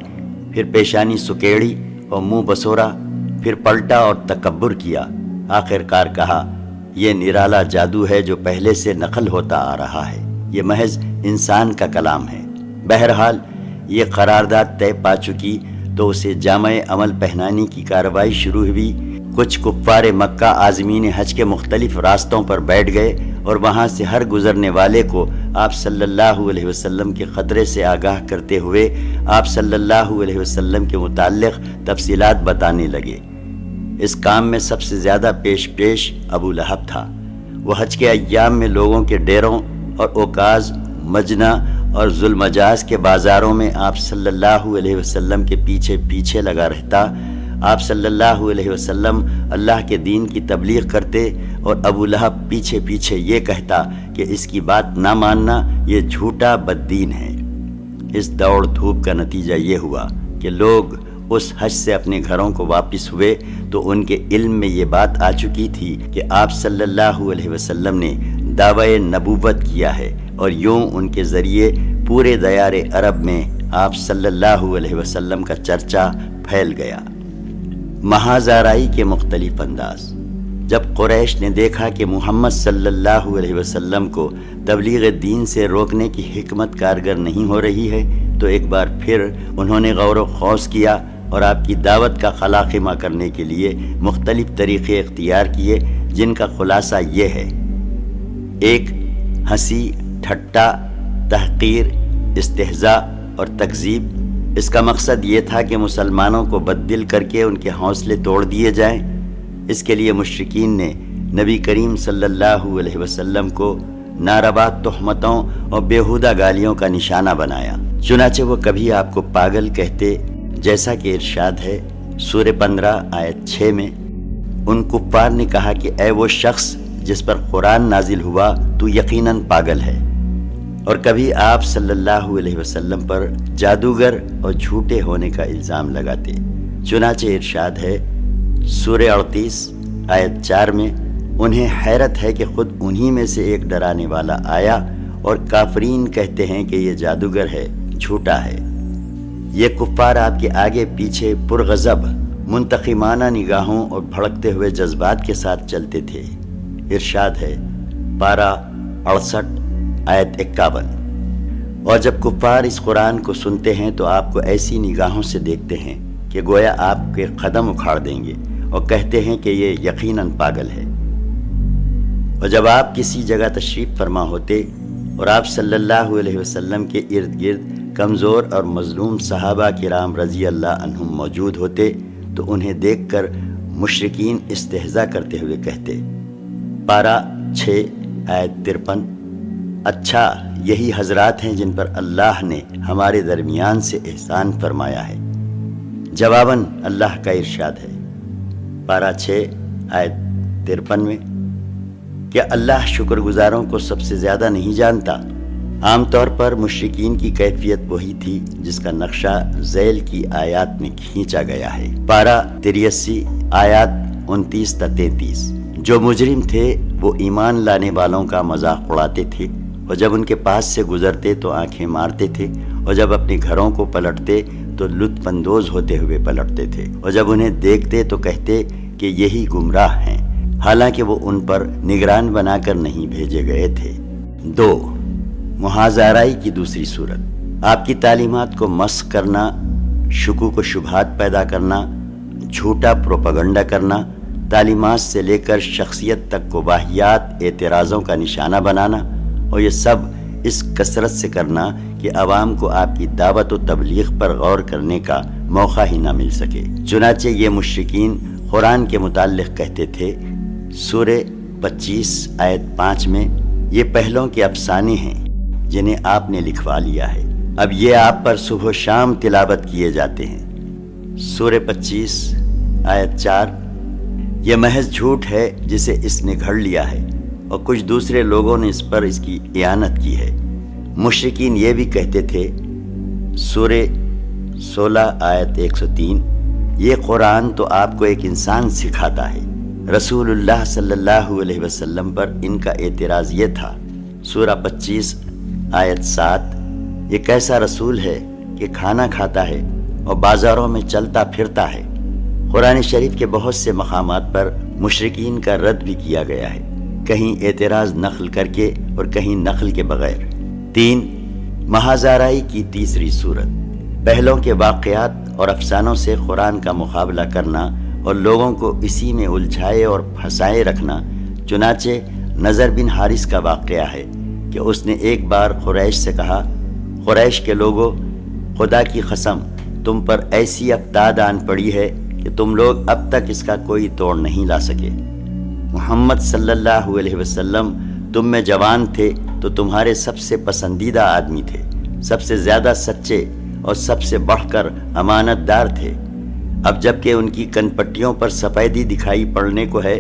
پھر پیشانی سکیڑی اور منہ بسورا، پھر پلٹا اور تکبر کیا، آخرکار کہا، یہ نرالا جادو ہے جو پہلے سے نقل ہوتا آ رہا ہے، یہ محض انسان کا کلام ہے۔ بہرحال یہ قرارداد طے پا چکی تو اسے جامع عمل پہنانے کی کارروائی شروع ہوئی۔ کچھ کفار مکہ عازمین حج کے مختلف راستوں پر بیٹھ گئے اور وہاں سے ہر گزرنے والے کو آپ صلی اللہ علیہ وسلم کے خطرے سے آگاہ کرتے ہوئے آپ صلی اللہ علیہ وسلم کے متعلق تفصیلات بتانے لگے۔ اس کام میں سب سے زیادہ پیش ابو لہب تھا۔ وہ حج کے ایام میں لوگوں کے ڈیروں اور اوکاز، مجنہ اور ذوالمجاز کے بازاروں میں آپ صلی اللہ علیہ وسلم کے پیچھے پیچھے لگا رہتا۔ آپ صلی اللہ علیہ وسلم اللہ کے دین کی تبلیغ کرتے اور ابو لہب پیچھے پیچھے یہ کہتا کہ اس کی بات نہ ماننا، یہ جھوٹا بددین ہے۔ اس دوڑ دھوپ کا نتیجہ یہ ہوا کہ لوگ اس حج سے اپنے گھروں کو واپس ہوئے تو ان کے علم میں یہ بات آ چکی تھی کہ آپ صلی اللہ علیہ وسلم نے دعوی نبوت کیا ہے، اور یوں ان کے ذریعے پورے دیار عرب میں آپ صلی اللہ علیہ وسلم کا چرچا پھیل گیا۔ محاذ آرائی کے مختلف انداز۔ جب قریش نے دیکھا کہ محمد صلی اللہ علیہ وسلم کو تبلیغ دین سے روکنے کی حکمت کارگر نہیں ہو رہی ہے تو ایک بار پھر انہوں نے غور و خوض کیا اور آپ کی دعوت کا خلاخمہ کرنے کے لیے مختلف طریقے اختیار کیے، جن کا خلاصہ یہ ہے: 1. ہنسی، ٹھٹا، تحقیر، استہزاء اور تکذیب۔ اس کا مقصد یہ تھا کہ مسلمانوں کو بددل کر کے ان کے حوصلے توڑ دیے جائیں۔ اس کے لیے مشرکین نے نبی کریم صلی اللہ علیہ وسلم کو ناروا تہمتوں اور بیہودہ گالیوں کا نشانہ بنایا۔ چنانچہ وہ کبھی آپ کو پاگل کہتے، جیسا کہ ارشاد ہے سورہ 15 آیت 6 میں، ان کفار نے کہا کہ اے وہ شخص جس پر قرآن نازل ہوا تو یقیناً پاگل ہے۔ اور کبھی آپ صلی اللہ علیہ وسلم پر جادوگر اور جھوٹے ہونے کا الزام لگاتے۔ چنانچہ ارشاد ہے سورہ 38 آیت 4 میں، انہیں حیرت ہے کہ خود انہی میں سے ایک ڈرانے والا آیا اور کافرین کہتے ہیں کہ یہ جادوگر ہے، جھوٹا ہے۔ یہ کفار آپ کے آگے پیچھے پرغضب، منتقمانہ نگاہوں اور بھڑکتے ہوئے جذبات کے ساتھ چلتے تھے۔ ارشاد ہے پارہ 68 آیت 51۔ اور جب کفار اس قرآن کو سنتے ہیں تو آپ کو ایسی نگاہوں سے دیکھتے ہیں کہ گویا آپ کے قدم اکھاڑ دیں گے اور کہتے ہیں کہ یہ یقیناً پاگل ہے۔ اور جب آپ کسی جگہ تشریف فرما ہوتے اور آپ صلی اللہ علیہ وسلم کے ارد گرد کمزور اور مظلوم صحابہ کرام رضی اللہ عنہم موجود ہوتے تو انہیں دیکھ کر مشرکین استہزاء کرتے ہوئے کہتے۔ پارہ 6 آیت 53۔ اچھا، یہی حضرات ہیں جن پر اللہ نے ہمارے درمیان سے احسان فرمایا ہے۔ جواباً اللہ کا ارشاد ہے پارہ 6 آیت 53 میں، کیا اللہ شکر گزاروں کو سب سے زیادہ نہیں جانتا؟ عام طور پر مشرکین کی کیفیت وہی تھی جس کا نقشہ ذیل کی آیات میں کھینچا گیا ہے۔ پارہ 83 آیات 29 تا 33۔ جو مجرم تھے وہ ایمان لانے والوں کا مذاق اڑاتے تھے، اور جب ان کے پاس سے گزرتے تو آنکھیں مارتے تھے، اور جب اپنے گھروں کو پلٹتے تو لطف اندوز ہوتے ہوئے پلٹتے تھے، اور جب انہیں دیکھتے تو کہتے کہ یہی گمراہ ہیں، حالانکہ وہ ان پر نگران بنا کر نہیں بھیجے گئے تھے۔ 2. محاذ آرائی کی دوسری صورت۔ آپ کی تعلیمات کو مسخ کرنا، شکوک و شبہات پیدا کرنا، جھوٹا پروپیگنڈا کرنا، تعلیمات سے لے کر شخصیت تک کو واہیات اعتراضوں کا نشانہ بنانا، اور یہ سب اس کثرت سے کرنا کہ عوام کو آپ کی دعوت و تبلیغ پر غور کرنے کا موقع ہی نہ مل سکے۔ چنانچہ یہ مشرکین قرآن کے متعلق کہتے تھے سورہ 25 آیت 5 میں، یہ پہلوں کے افسانے ہیں جنہیں آپ نے لکھوا لیا ہے، اب یہ آپ پر صبح و شام تلاوت کیے جاتے ہیں۔ سورہ 25 آیت 4، یہ محض جھوٹ ہے جسے اس نے گھڑ لیا ہے، اور کچھ دوسرے لوگوں نے اس پر اس کی اعانت کی ہے۔ مشرکین یہ بھی کہتے تھے سورہ 16 آیت 103، یہ قرآن تو آپ کو ایک انسان سکھاتا ہے۔ رسول اللہ صلی اللہ علیہ وسلم پر ان کا اعتراض یہ تھا، سورہ 25 آیت 7، یہ کیسا رسول ہے کہ کھانا کھاتا ہے اور بازاروں میں چلتا پھرتا ہے۔ قرآن شریف کے بہت سے مقامات پر مشرکین کا رد بھی کیا گیا ہے، کہیں اعتراض نقل کر کے اور کہیں نقل کے بغیر۔ 3. محاذ آرائی کی تیسری صورت۔ پہلوں کے واقعات اور افسانوں سے قرآن کا مقابلہ کرنا اور لوگوں کو اسی میں الجھائے اور پھنسائے رکھنا۔ چنانچہ نضر بن حارث کا واقعہ ہے کہ اس نے ایک بار قریش سے کہا، قریش کے لوگوں، خدا کی قسم تم پر ایسی افتاد آن پڑی ہے کہ تم لوگ اب تک اس کا کوئی توڑ نہیں لا سکے۔ محمد صلی اللہ علیہ وسلم تم میں جوان تھے تو تمہارے سب سے پسندیدہ آدمی تھے، سب سے زیادہ سچے اور سب سے بڑھ کر امانت دار تھے۔ اب جب کہ ان کی کن پٹیوں پر سفیدی دکھائی پڑنے کو ہے،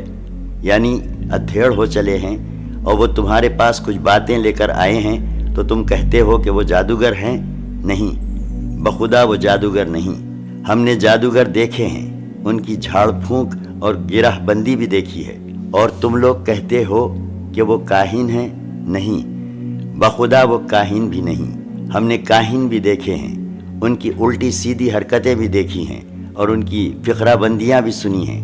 یعنی ادھیڑ ہو چلے ہیں، اور وہ تمہارے پاس کچھ باتیں لے کر آئے ہیں تو تم کہتے ہو کہ وہ جادوگر ہیں۔ نہیں، بخدا وہ جادوگر نہیں۔ ہم نے جادوگر دیکھے ہیں، ان کی جھاڑ پھونک اور گرہ بندی بھی دیکھی ہے، اور تم لوگ کہتے ہو کہ وہ کاہن ہیں۔ نہیں، بخدا وہ کاہن بھی نہیں۔ ہم نے کاہن بھی دیکھے ہیں، ان کی الٹی سیدھی حرکتیں بھی دیکھی ہیں اور ان کی فقرہ بندیاں بھی سنی ہیں۔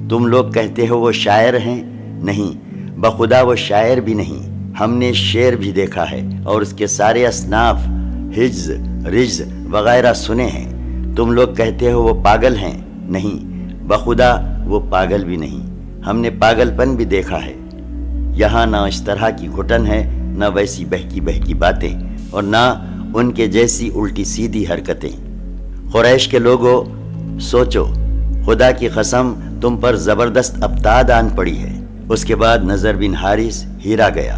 تم لوگ کہتے ہو وہ شاعر ہیں۔ نہیں، بخدا وہ شاعر بھی نہیں۔ ہم نے شعر بھی دیکھا ہے اور اس کے سارے اصناف، حجز، رجز وغیرہ سنے ہیں۔ تم لوگ کہتے ہو وہ پاگل ہیں۔ نہیں، بخدا وہ پاگل بھی نہیں۔ ہم نے پاگل پن بھی دیکھا ہے۔ یہاں نہ اس طرح کی گھٹن ہے، نہ ویسی بہکی بہکی باتیں، اور نہ ان کے جیسی الٹی سیدھی حرکتیں۔ قریش کے لوگوں، سوچو، خدا کی قسم تم پر زبردست ابتاد آن پڑی ہے۔ اس کے بعد نضر بن حارث ہیرا گیا،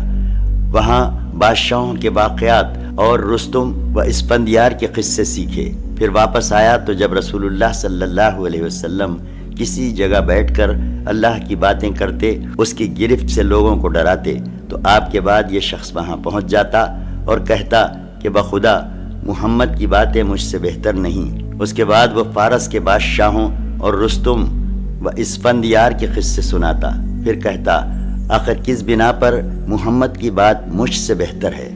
وہاں بادشاہوں کے واقعات اور رستم و اسفندیار کے قصے سیکھے۔ پھر واپس آیا تو جب رسول اللہ صلی اللہ علیہ وسلم کسی جگہ بیٹھ کر اللہ کی باتیں کرتے، اس کی گرفت سے لوگوں کو ڈراتے، تو آپ کے بعد یہ شخص وہاں پہنچ جاتا اور کہتا کہ بخدا محمد کی باتیں مجھ سے بہتر نہیں۔ اس کے بعد وہ فارس کے بادشاہوں اور رستم و اسفندیار کے قصے سناتا، پھر کہتا آخر کس بنا پر محمد کی بات مجھ سے بہتر ہے۔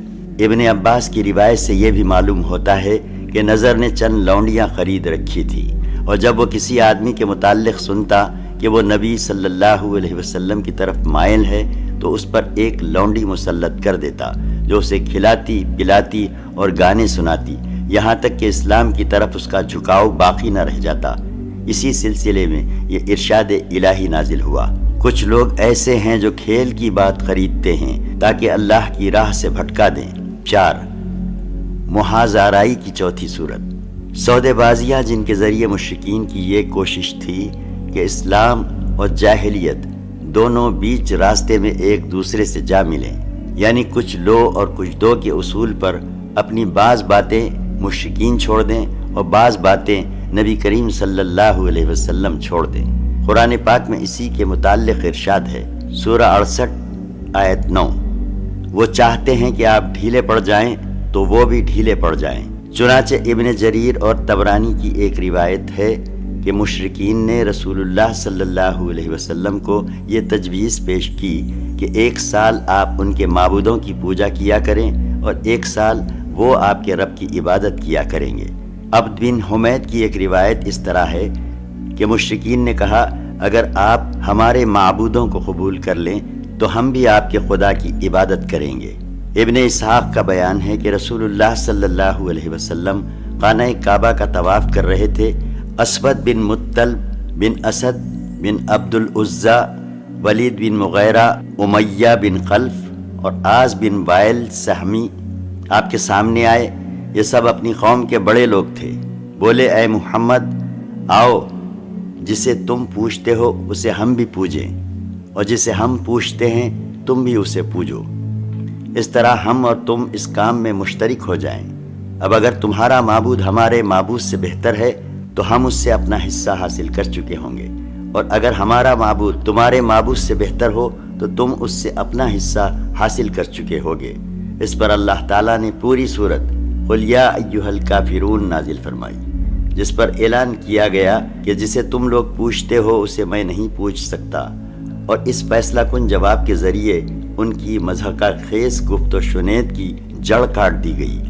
ابن عباس کی روایت سے یہ بھی معلوم ہوتا ہے کہ نضر نے چند لونڈیاں خرید رکھی تھی، اور جب وہ کسی آدمی کے متعلق سنتا کہ وہ نبی صلی اللہ علیہ وسلم کی طرف مائل ہے تو اس پر ایک لونڈی مسلط کر دیتا جو اسے کھلاتی پلاتی اور گانے سناتی، یہاں تک کہ اسلام کی طرف اس کا جھکاؤ باقی نہ رہ جاتا۔ اسی سلسلے میں یہ ارشاد الہی نازل ہوا، کچھ لوگ ایسے ہیں جو کھیل کی بات خریدتے ہیں تاکہ اللہ کی راہ سے بھٹکا دیں۔ 4 محاذ آرائی کی چوتھی صورت، سودے بازیاں جن کے ذریعے مشرکین کی یہ کوشش تھی کہ اسلام اور جاہلیت دونوں بیچ راستے میں ایک دوسرے سے جا ملیں، یعنی کچھ لو اور کچھ دو کے اصول پر اپنی بعض باتیں مشرکین چھوڑ دیں اور بعض باتیں نبی کریم صلی اللہ علیہ وسلم چھوڑ دیں۔ قرآن پاک میں اسی کے متعلق ارشاد ہے، سورہ 68 آیت 9، وہ چاہتے ہیں کہ آپ ڈھیلے پڑ جائیں تو وہ بھی ڈھیلے پڑ جائیں۔ چنانچہ ابن جریر اور طبرانی کی ایک روایت ہے کہ مشرکین نے رسول اللہ صلی اللہ علیہ وسلم کو یہ تجویز پیش کی کہ 1 سال آپ ان کے معبودوں کی پوجا کیا کریں اور 1 سال وہ آپ کے رب کی عبادت کیا کریں گے۔ عبد بن حمید کی ایک روایت اس طرح ہے کہ مشرکین نے کہا اگر آپ ہمارے معبودوں کو قبول کر لیں تو ہم بھی آپ کے خدا کی عبادت کریں گے۔ ابن اسحاق کا بیان ہے کہ رسول اللہ صلی اللہ علیہ وسلم خانہ کعبہ کا طواف کر رہے تھے۔ اسود بن مطلب بن اسد بن عبد العزا، ولید بن مغیرہ، امیہ بن خلف اور عاص بن وائل سہمی آپ کے سامنے آئے۔ یہ سب اپنی قوم کے بڑے لوگ تھے۔ بولے اے محمد، آؤ، جسے تم پوجتے ہو اسے ہم بھی پوجیں، اور جسے ہم پوجتے ہیں تم بھی اسے پوجو، اس طرح ہم اور تم اس کام میں مشترک ہو جائیں۔ اب اگر تمہارا معبود ہمارے معبود سے بہتر ہے تو ہم اس سے اپنا حصہ حاصل کر چکے ہوں گے، اور اگر ہمارا معبود تمہارے معبود سے بہتر ہو تو تم اس سے اپنا حصہ حاصل کر چکے ہوگے۔ اس پر اللہ تعالیٰ نے پوری سورت قل یا ایھا الکافرون نازل فرمائی، جس پر اعلان کیا گیا کہ جسے تم لوگ پوچھتے ہو اسے میں نہیں پوچھ سکتا، اور اس فیصلہ کن جواب کے ذریعے ان کی مضحکہ خیز گفت و شنید کی جڑ کاٹ دی گئی۔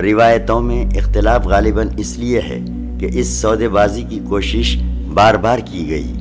روایتوں میں اختلاف غالباً اس لیے ہے کہ اس سودے بازی کی کوشش بار بار کی گئی۔